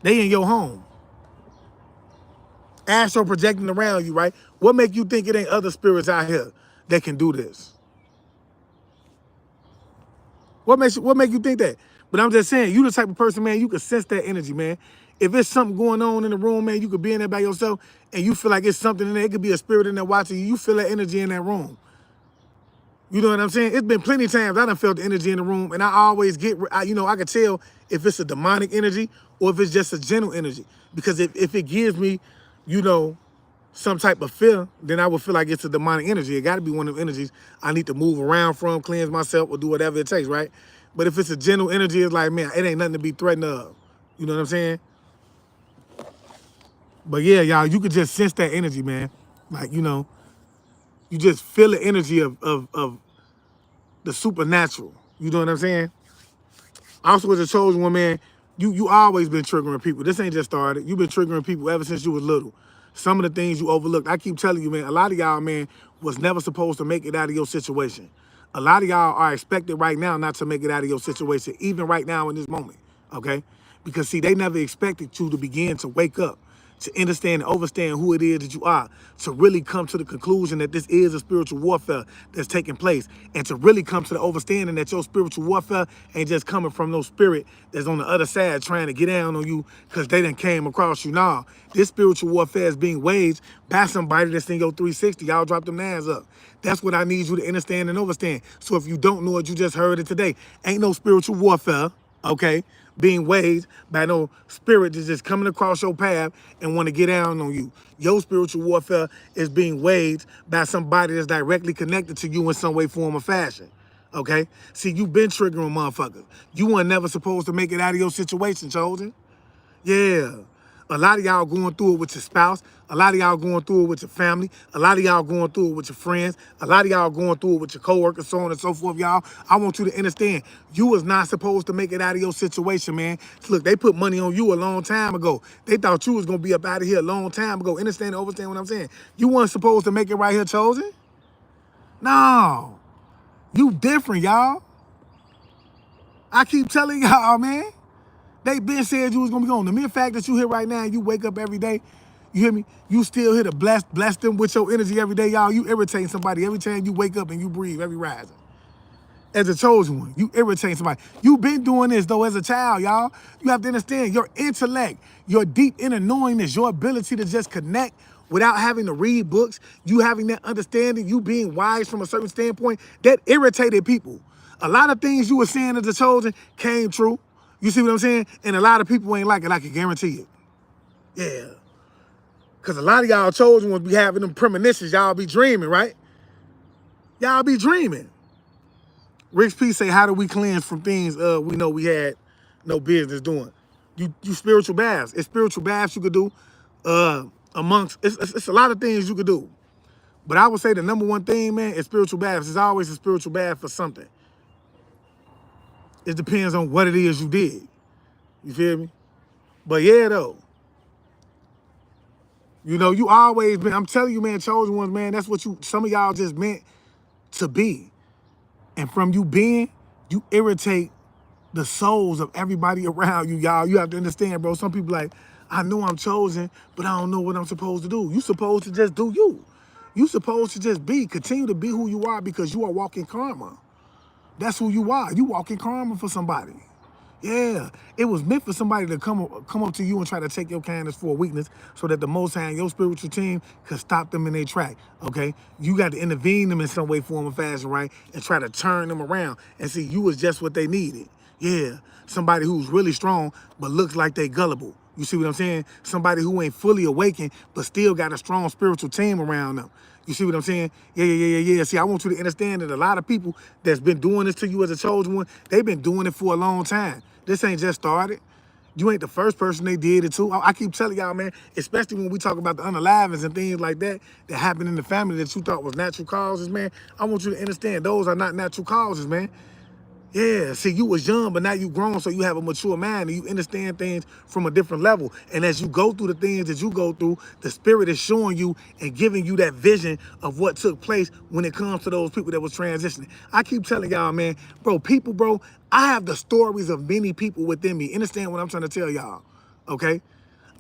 They in your home. Astral projecting around you, right? What make you think it ain't other spirits out here that can do this? What make you think that? But I'm just saying, you the type of person, man, you can sense that energy, man. If it's something going on in the room, man, you could be in there by yourself and you feel like it's something in there. It could be a spirit in there watching you. You feel that energy in that room. You know what I'm saying? It's been plenty of times I done felt the energy in the room, and I always I can tell if it's a demonic energy or if it's just a gentle energy. Because if it gives me, you know, some type of fear, then I would feel like it's a demonic energy. It got to be one of the energies I need to move around from, cleanse myself, or do whatever it takes, right? But if it's a gentle energy, it's like, man, it ain't nothing to be threatened of. You know what I'm saying? But yeah, y'all, you could just sense that energy, man. Like, you know, you just feel the energy of the supernatural. You know what I'm saying? Also, as a chosen one, man, you always been triggering people. This ain't just started. You've been triggering people ever since you was little. Some of the things you overlooked. I keep telling you, man, a lot of y'all, man, was never supposed to make it out of your situation. A lot of y'all are expected right now not to make it out of your situation, even right now in this moment, okay? Because, see, they never expected you to begin to wake up, to understand and understand who it is that you are, to really come to the conclusion that this is a spiritual warfare that's taking place, and to really come to the understanding that your spiritual warfare ain't just coming from no spirit that's on the other side trying to get down on you because they done came across you. Nah, this spiritual warfare is being waged by somebody that's in your 360. Y'all drop them hands up. That's what I need you to understand and understand. So if you don't know it, you just heard it today. Ain't no spiritual warfare, okay, being waged by no spirit that's just coming across your path and want to get down on you. Your spiritual warfare is being waged by somebody that's directly connected to you in some way, form, or fashion. Okay? See, you've been triggering motherfuckers. You weren't never supposed to make it out of your situation, chosen. Yeah. A lot of y'all going through it with your spouse. A lot of y'all going through it with your family. A lot of y'all going through it with your friends. A lot of y'all going through it with your coworkers, so on and so forth, y'all. I want you to understand, you was not supposed to make it out of your situation, man. Look, they put money on you a long time ago. They thought you was going to be up out of here a long time ago. Understand and understand what I'm saying? You weren't supposed to make it right here, chosen? No. You different, y'all. I keep telling y'all, man. They been said you was gonna be gone. The mere fact that you here right now and you wake up every day, you hear me? You still here to bless them with your energy every day, y'all. You irritate somebody every time you wake up and you breathe, every rising. As a chosen one, you irritate somebody. You've been doing this though as a child, y'all. You have to understand your intellect, your deep inner knowingness, your ability to just connect without having to read books, you having that understanding, you being wise from a certain standpoint, that irritated people. A lot of things you were saying as a chosen came true. You see what I'm saying? And a lot of people ain't like it, I can guarantee it. Yeah. Because a lot of y'all chosen ones be having them premonitions. Y'all be dreaming, right? Y'all be dreaming. Rick's P say, how do we cleanse from things we know we had no business doing. You spiritual baths. It's spiritual baths you could do. Amongst it's a lot of things you could do. But I would say the number one thing, man, is spiritual baths. It's always a spiritual bath for something. It depends on what it is you did. You feel me? But yeah, though. You know, you always been, I'm telling you, man, chosen ones, man, that's what some of y'all just meant to be. And from you being, you irritate the souls of everybody around you, y'all. You have to understand, bro. Some people like, I know I'm chosen, but I don't know what I'm supposed to do. You supposed to just do you. You supposed to just continue to be who you are because you are walking karma. That's who you are. You walking karma for somebody. Yeah, it was meant for somebody to come up to you and try to take your kindness for a weakness so that the Most High and your spiritual team could stop them in their track, okay? You got to intervene them in some way, form, or fashion, right? And try to turn them around and see you was just what they needed. Yeah, somebody who's really strong but looks like they gullible. You see what I'm saying? Somebody who ain't fully awakened but still got a strong spiritual team around them. You see what I'm saying? Yeah. See, I want you to understand that a lot of people that's been doing this to you as a chosen one, they've been doing it for a long time. This ain't just started. You ain't the first person they did it to. I keep telling y'all, man, especially when we talk about the unalivings and things like that that happen in the family that you thought was natural causes, man. I want you to understand those are not natural causes, man. Yeah, see, you was young, but now you grown, so you have a mature mind and you understand things from a different level. And as you go through the things that you go through, the spirit is showing you and giving you that vision of what took place when it comes to those people that was transitioning. I keep telling y'all, man, bro, I have the stories of many people within me. Understand what I'm trying to tell y'all, okay?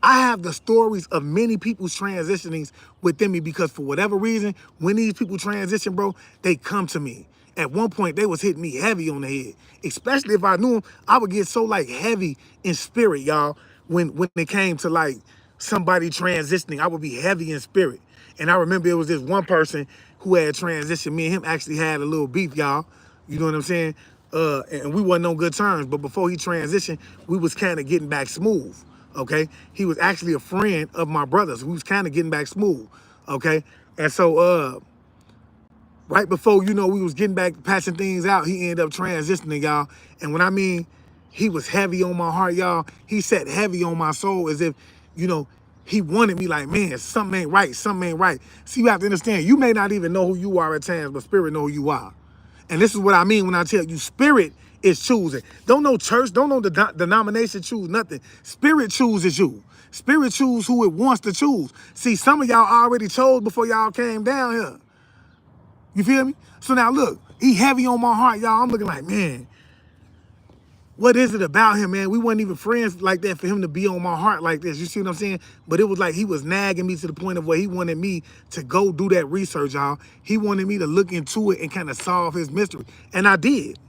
I have the stories of many people's transitionings within me because for whatever reason, when these people transition, bro, they come to me. At one point, they was hitting me heavy on the head. Especially if I knew them, I would get so like heavy in spirit, y'all. When it came to like somebody transitioning, I would be heavy in spirit. And I remember it was this one person who had transitioned. Me and him actually had a little beef, y'all. You know what I'm saying? And we wasn't on good terms. But before he transitioned, we was kind of getting back smooth. Okay, he was actually a friend of my brother's. We was kind of getting back smooth. Okay, and so right before, you know, we was getting back, patching things out, he ended up transitioning, y'all. And when I mean he was heavy on my heart, y'all, he sat heavy on my soul as if, you know, he wanted me like, man, something ain't right, something ain't right. See, you have to understand, you may not even know who you are at times, but spirit know who you are. And this is what I mean when I tell you, spirit is choosing. Don't know church, don't know the denomination choose nothing. Spirit chooses you. Spirit choose who it wants to choose. See, some of y'all already chose before y'all came down here. You feel me? So now look, he heavy on my heart, y'all. I'm looking like, man, what is it about him, man? We weren't even friends like that for him to be on my heart like this. You see what I'm saying? But it was like he was nagging me to the point of where he wanted me to go do that research, y'all. He wanted me to look into it and kind of solve his mystery. And I did.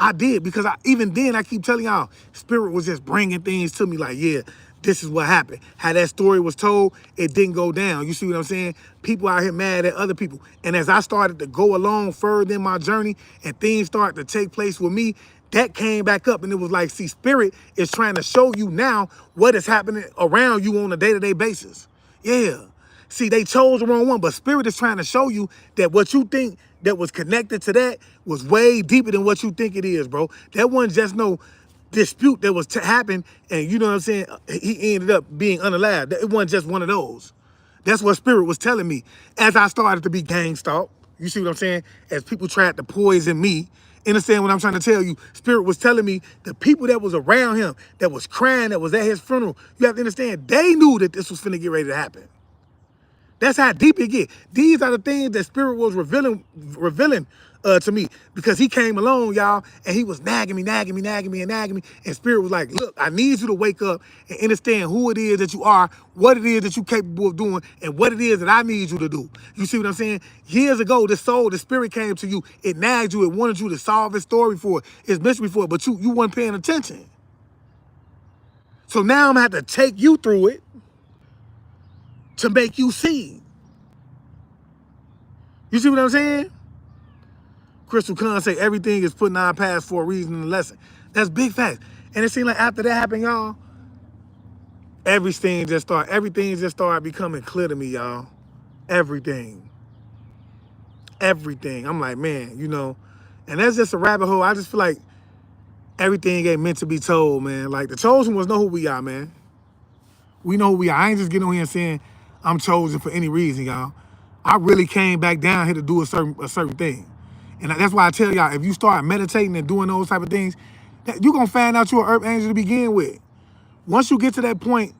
I did, because even then I keep telling y'all, spirit was just bringing things to me like, yeah, this is what happened. How that story was told, it didn't go down. You see what I'm saying? People out here mad at other people. And as I started to go along further in my journey and things started to take place with me, that came back up and it was like, see, spirit is trying to show you now what is happening around you on a day-to-day basis. Yeah. See, they chose the wrong one, but spirit is trying to show you that what you think that was connected to that was way deeper than what you think it is, bro. That wasn't just no dispute that was happened, and you know what I'm saying, he ended up being unalive. It wasn't just one of those. That's what spirit was telling me as I started to be gang stalked. You see what I'm saying? As people tried to poison me. Understand what I'm trying to tell you? Spirit was telling me the people that was around him, that was crying, that was at his funeral, you have to understand, they knew that this was finna get ready to happen. That's how deep it get. These are the things that spirit was revealing to me, because he came along, y'all, and he was nagging me. And spirit was like, look, I need you to wake up and understand who it is that you are, what it is that you're capable of doing, and what it is that I need you to do. You see what I'm saying? Years ago, the spirit came to you, it nagged you, it wanted you to solve its story for it, its mystery for it, but you weren't paying attention. So now I'm gonna have to take you through it to make you see. You see what I'm saying? Crystal Khan say everything is put in our past for a reason and a lesson. That's big fact. And it seemed like after that happened, y'all, everything just started becoming clear to me, y'all. Everything. I'm like, man, you know, and that's just a rabbit hole. I just feel like Everything ain't meant to be told, man. Like, the chosen ones know who we are, man. We know who we are. I ain't just getting on here and saying I'm chosen for any reason, y'all. I really came back down here to do a certain thing. And that's why I tell y'all, if you start meditating and doing those type of things, you're going to find out you're an earth angel to begin with. Once you get to that point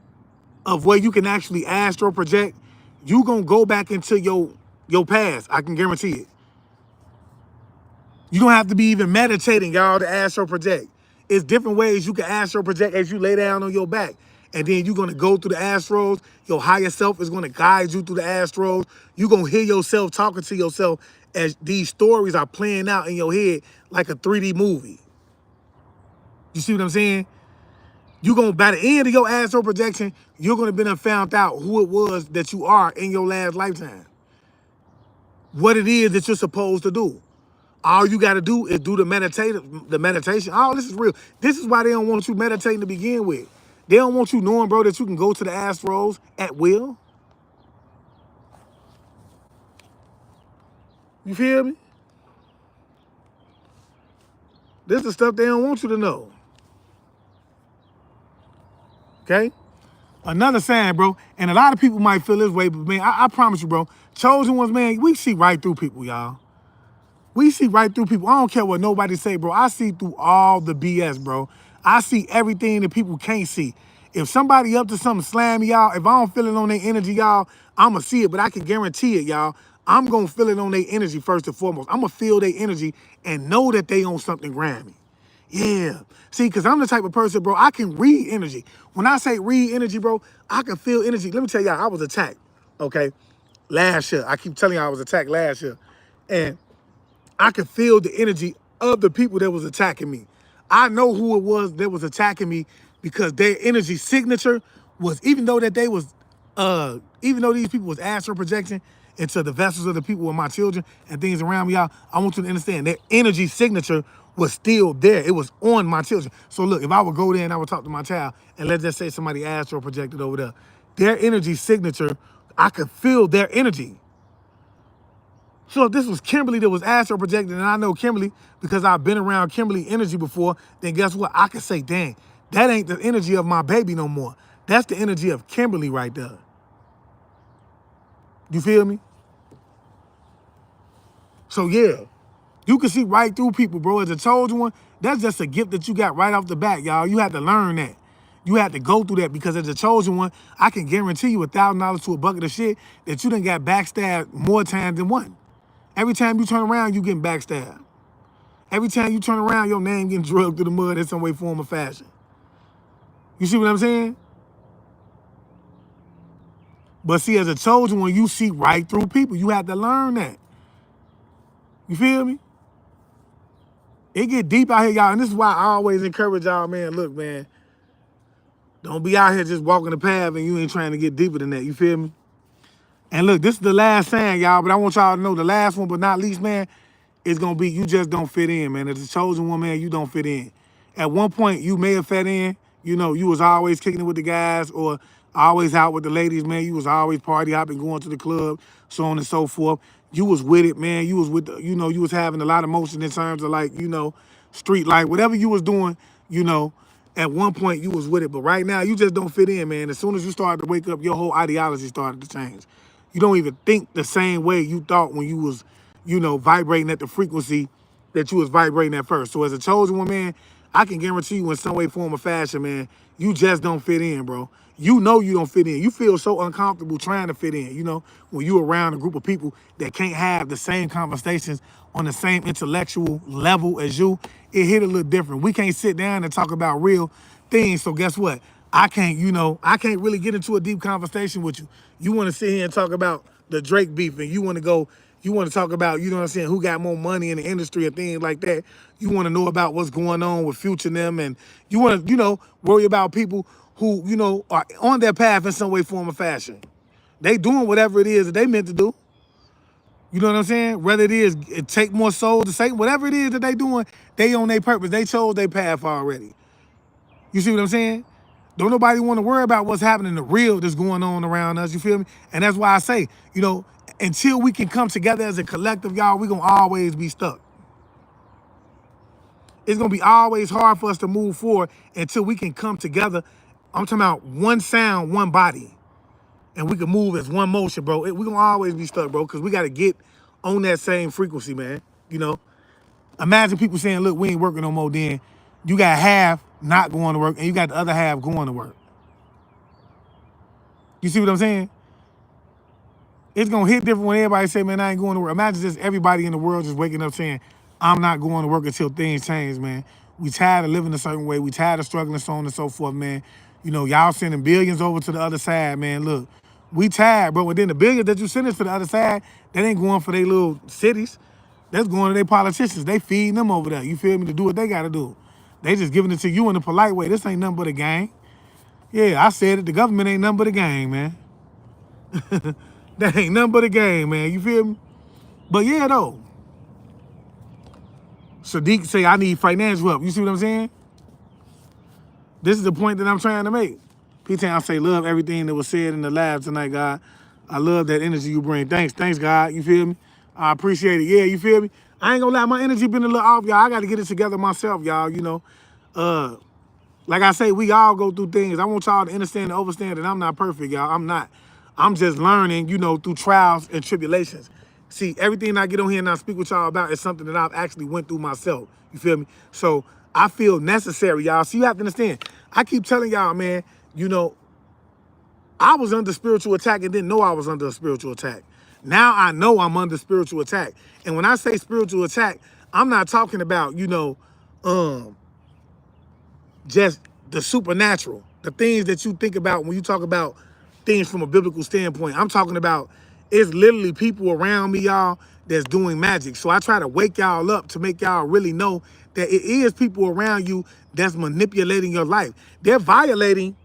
of where you can actually astral project, you're going to go back into your past. I can guarantee it. You don't have to be even meditating, y'all, to astral project. It's different ways you can astral project as you lay down on your back. And then you're going to go through the astrals. Your higher self is going to guide you through the astrals. You're going to hear yourself talking to yourself as these stories are playing out in your head like a 3D movie. You see what I'm saying? You're going to, by the end of your astral projection, you're going to be found out who it was that you are in your last lifetime. What it is that you're supposed to do. All you got to do is do the meditation. Oh, this is real. This is why they don't want you meditating to begin with. They don't want you knowing, bro, that you can go to the astrals at will. You feel me? This is the stuff they don't want you to know. Okay? Another sign, bro, and a lot of people might feel this way, but man, I promise you, bro, chosen ones, man, we see right through people, y'all. We see right through people. I don't care what nobody say, bro. I see through all the BS, bro. I see everything that people can't see. If somebody up to something slam y'all, if I don't feel it on their energy, y'all, I'ma see it, but I can guarantee it, y'all. I'm gonna feel it on their energy first and foremost. I'm gonna feel their energy and know that they on something grimy. Yeah. See, because I'm the type of person, bro, I can read energy. When I say read energy, bro, I can feel energy. Let me tell y'all, I was attacked, okay? Last year. I keep telling y'all I was attacked last year. And I could feel the energy of the people that was attacking me. I know who it was that was attacking me because their energy signature was, even though these people was astral projection into the vessels of the people with my children and things around me, y'all, I want you to understand their energy signature was still there. It was on my children. So look, if I would go there and I would talk to my child and let's just say somebody astral projected over there, their energy signature, I could feel their energy. So if this was Kimberly that was astral projected, and I know Kimberly because I've been around Kimberly energy before, then guess what? I could say, dang, that ain't the energy of my baby no more. That's the energy of Kimberly right there. You feel me? So yeah, you can see right through people, bro. As a chosen one, that's just a gift that you got right off the bat, y'all. You have to learn that. You have to go through that because as a chosen one, I can guarantee you $1,000 to a bucket of shit that you done got backstabbed more times than one. Every time you turn around, you getting backstabbed. Every time you turn around, your name getting drugged through the mud in some way, form, or fashion. You see what I'm saying? But see, as a chosen one, you see right through people. You have to learn that. You feel me? It get deep out here, y'all. And this is why I always encourage y'all, man, look, man, don't be out here just walking the path and you ain't trying to get deeper than that. You feel me? And look, this is the last saying, y'all, but I want y'all to know the last one, but not least, man, is going to be you just don't fit in, man. As a chosen one, man, you don't fit in. At one point, you may have fit in. You know, you was always kicking it with the guys or always out with the ladies, man. You was always party hopping, going to the club, so on and so forth. You was with it, man. You was with, you was having a lot of motion in terms of like, street life. Whatever you was doing, at one point you was with it. But right now, you just don't fit in, man. As soon as you started to wake up, your whole ideology started to change. You don't even think the same way you thought when you was, vibrating at the frequency that you was vibrating at first. So as a chosen one, man, I can guarantee you in some way, form, or fashion, man, you just don't fit in, bro. You know you don't fit in. You feel so uncomfortable trying to fit in, when you around a group of people that can't have the same conversations on the same intellectual level as you, it hit a little different. We can't sit down and talk about real things. So guess what? I can't really get into a deep conversation with you. You want to sit here and talk about the Drake beef and you want to talk about, who got more money in the industry and things like that. You want to know about what's going on with Future and them, and you want to, worry about people who, are on their path in some way, form, or fashion. They doing whatever it is that they meant to do. You know what I'm saying? Whether it take more souls to say, whatever it is that they doing, they on their purpose. They chose their path already. You see what I'm saying? Don't nobody want to worry about what's happening, the real that's going on around us, you feel me? And that's why I say, until we can come together as a collective, y'all, we gonna always be stuck. It's gonna be always hard for us to move forward until we can come together. I'm talking about one sound, one body, and we can move as one motion, bro. We're gonna always be stuck, bro, because we gotta get on that same frequency, man. You know, imagine people saying, look, we ain't working no more. Then you got half not going to work and you got the other half going to work. You see what I'm saying? It's gonna hit different when everybody say, man, I ain't going to work. Imagine just everybody in the world just waking up saying, I'm not going to work until things change, man. We tired of living a certain way. We tired of struggling, so on and so forth, man. You know, y'all sending billions over to the other side, man. Look, we tired, bro. And then the billions that you send us to the other side, that ain't going for their little cities. That's going to their politicians. They feeding them over there. You feel me? To do what they got to do. They just giving it to you in a polite way. This ain't nothing but a game. Yeah, I said it. The government ain't nothing but a game, man. That ain't nothing but a game, man. You feel me? But yeah, though. Sadiq say, I need financial help. You see what I'm saying? This is the point that I'm trying to make. P-Town say, love everything that was said in the lab tonight, God. I love that energy you bring. Thanks, God. You feel me? I appreciate it. Yeah, you feel me? I ain't gonna lie, my energy been a little off, y'all. I got to get it together myself, y'all, you know. Like I say, we all go through things. I want y'all to understand and understand that I'm not perfect, y'all. I'm not. I'm just learning, you know, through trials and tribulations. See, everything I get on here and I speak with y'all about is something that I've actually went through myself. You feel me? So I feel necessary, y'all. So you have to understand. I keep telling y'all, man, you know, I was under spiritual attack and didn't know I was under a spiritual attack. Now I know I'm under spiritual attack. And when I say spiritual attack, I'm not talking about, you know, just the supernatural, the things that you think about when you talk about things from a biblical standpoint. I'm talking about it's literally people around me, y'all, that's doing magic. So I try to wake y'all up to make y'all really know that it is people around you that's manipulating your life. They're violating,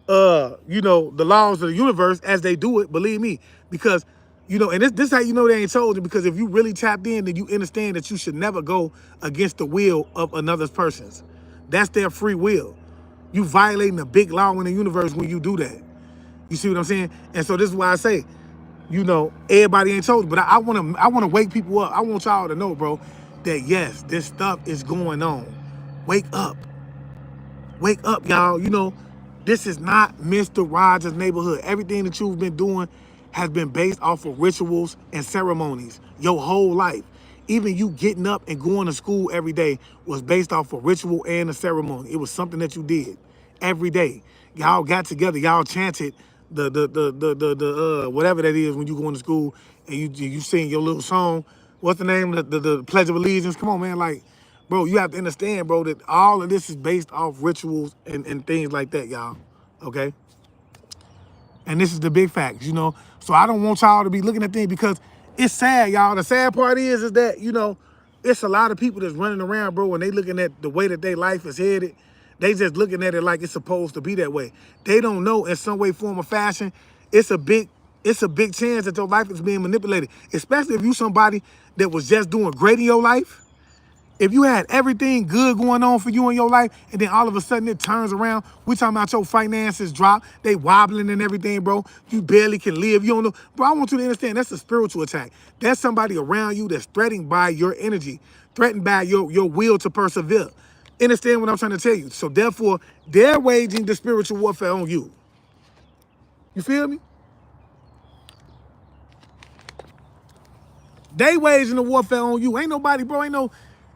you know, the laws of the universe as they do it, believe me. Because, you know, and this how you know they ain't told you, because if you really tapped in, then you understand that you should never go against the will of another person's. That's their free will. You violating a big law in the universe when you do that. You see what I'm saying? And so this is why I say, you know, everybody ain't told you, but I wanna wake people up. I want y'all to know, bro, that yes, this stuff is going on. Wake up. Wake up, y'all. You know, this is not Mr. Rogers' neighborhood. Everything that you've been doing has been based off of rituals and ceremonies your whole life. Even you getting up and going to school every day was based off a ritual and a ceremony. It was something that you did every day. Y'all got together, y'all chanted the whatever that is when you going to school and you sing your little song. What's the name? The Pledge of Allegiance. Come on, man. Like, bro, you have to understand, bro, that all of this is based off rituals and things like that, y'all. Okay? And this is the big facts, you know. So I don't want y'all to be looking at things, because it's sad, y'all. The sad part is that, you know, it's a lot of people that's running around, bro, and they looking at the way that their life is headed. They just looking at it like it's supposed to be that way. They don't know in some way, form, or fashion, it's a big chance that your life is being manipulated, especially if you somebody that was just doing great in your life. If you had everything good going on for you in your life, and then all of a sudden it turns around, we talking about your finances drop, they wobbling and everything, bro. You barely can live. You don't know. Bro, I want you to understand that's a spiritual attack. That's somebody around you that's threatened by your energy, threatened by your will to persevere. Understand what I'm trying to tell you? So therefore, they're waging the spiritual warfare on you. You feel me? They waging the warfare on you. Ain't nobody, bro,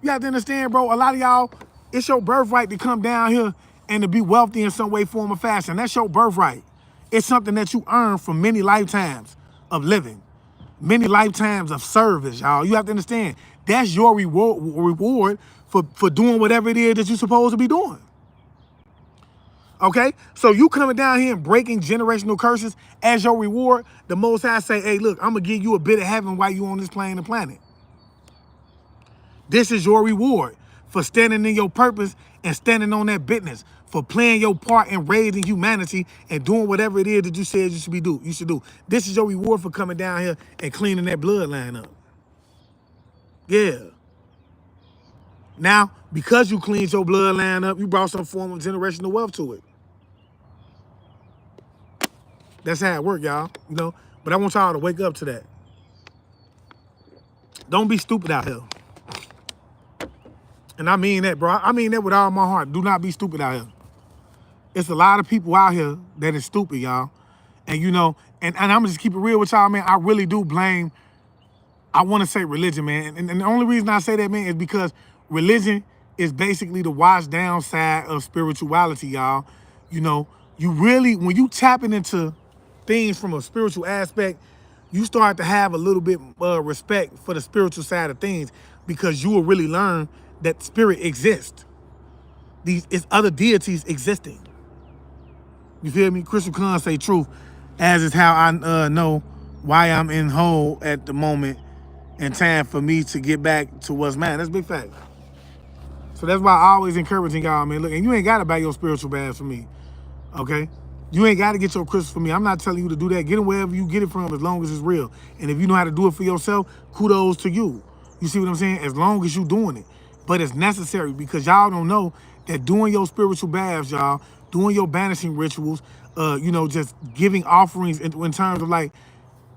you have to understand, bro, a lot of y'all, it's your birthright to come down here and to be wealthy in some way, form, or fashion. That's your birthright. It's something that you earn from many lifetimes of living, many lifetimes of service, y'all. You have to understand, that's your reward for doing whatever it is that you're supposed to be doing. Okay? So you coming down here and breaking generational curses as your reward, the Most High say, hey, look, I'm going to give you a bit of heaven while you on this plane and planet. This is your reward for standing in your purpose and standing on that business, for playing your part in raising humanity and doing whatever it is that you said you should do. This is your reward for coming down here and cleaning that bloodline up. Yeah. Now, because you cleaned your bloodline up, you brought some form of generational wealth to it. That's how it works, y'all. You know, but I want y'all to wake up to that. Don't be stupid out here. And I mean that, bro. I mean that with all my heart. Do not be stupid out here. It's a lot of people out here that is stupid, y'all. And you know, and I'm gonna just keep it real with y'all, man. I really do blame, I want to say religion, man. And the only reason I say that, man, is because religion is basically the washed down side of spirituality, y'all. You know, you really, when you tapping into things from a spiritual aspect, you start to have a little bit respect for the spiritual side of things, because you will really learn that spirit exists. These it's other deities existing. You feel me? Crystal Khan say truth, as is how I know why I'm in whole at the moment and time for me to get back to what's mine. That's a big fact. So that's why I always encouraging y'all, man. Look, and you ain't got to buy your spiritual baths for me, okay? You ain't got to get your crystals for me. I'm not telling you to do that. Get it wherever you get it from, as long as it's real. And if you know how to do it for yourself, kudos to you. You see what I'm saying? As long as you doing it. But it's necessary, because y'all don't know that doing your spiritual baths, y'all, doing your banishing rituals, you know, just giving offerings in terms of like,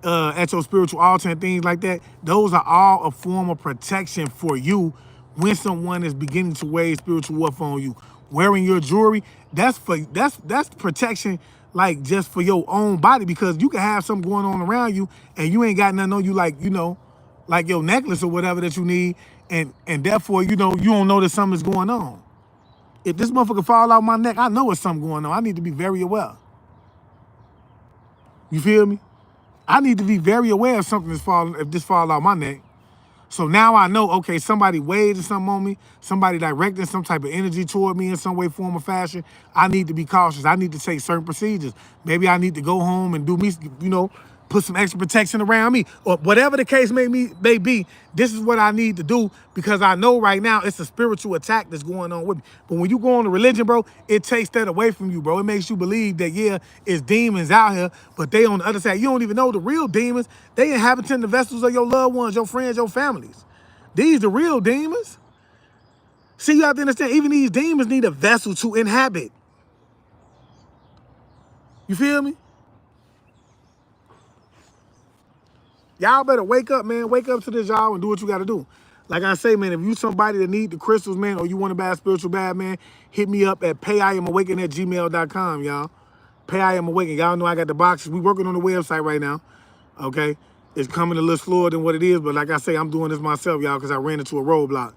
at your spiritual altar and things like that, those are all a form of protection for you when someone is beginning to wage spiritual warfare on you. Wearing your jewelry, that's protection, like just for your own body, because you can have something going on around you and you ain't got nothing on you, like, you know, like your necklace or whatever that you need, and therefore, you know, you don't know that something's going on. If this motherfucker fall out my neck, I know it's something going on. I need to be very aware. You feel me? I need to be very aware of something that's falling, if this fall out my neck. So now I know, okay, somebody waging something on me, somebody directing some type of energy toward me in some way, form, or fashion. I need to be cautious. I need to take certain procedures. Maybe I need to go home and do me, you know, put some extra protection around me, or whatever the case may be. This is what I need to do, because I know right now it's a spiritual attack that's going on with me. But when you go on to religion, bro, it takes that away from you, bro. It makes you believe that, yeah, it's demons out here, but they on the other side. You don't even know the real demons. They inhabiting the vessels of your loved ones, your friends, your families. These the real demons. See, you have to understand, even these demons need a vessel to inhabit. You feel me? Y'all better wake up, man. Wake up to this, y'all, and do what you got to do. Like I say, man, if you somebody that need the crystals, man, or you want to buy a spiritual bag, man, hit me up at payiamawaken@gmail.com, y'all. Payiamawaken. Y'all know I got the boxes. We working on the website right now, okay? It's coming a little slower than what it is, but like I say, I'm doing this myself, y'all, because I ran into a roadblock.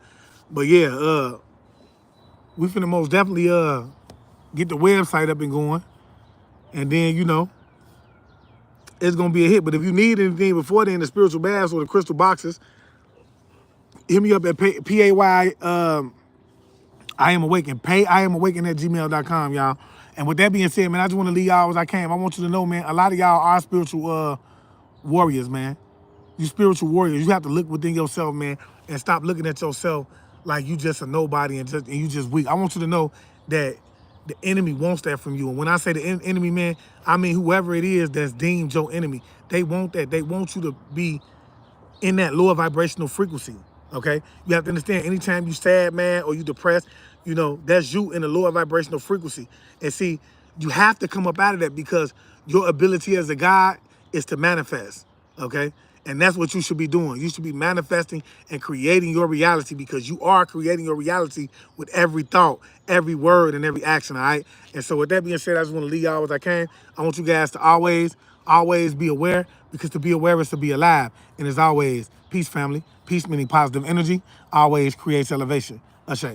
But yeah, we finna most definitely get the website up and going. And then, you know, it's gonna be a hit. But if you need anything before then, the spiritual baths or the crystal boxes, hit me up at PAY I am awaken. Payiamawaken@gmail.com, y'all. And with that being said, man, I just want to leave y'all as I can. I want you to know, man, a lot of y'all are spiritual warriors, man. You spiritual warriors. You have to look within yourself, man, and stop looking at yourself like you just a nobody and you just weak. I want you to know that the enemy wants that from you. And when I say the enemy, man, I mean whoever it is that's deemed your enemy. They want that. They want you to be in that lower vibrational frequency, okay? You have to understand, anytime you sad, mad, or you depressed, you know, that's you in a lower vibrational frequency. And see, you have to come up out of that, because your ability as a God is to manifest, okay? And that's what you should be doing. You should be manifesting and creating your reality, because you are creating your reality with every thought, every word, and every action, all right? And so with that being said, I just want to leave y'all as I can. I want you guys to always be aware, because to be aware is to be alive. And as always, peace, family. Peace meaning positive energy always creates elevation. Ashe.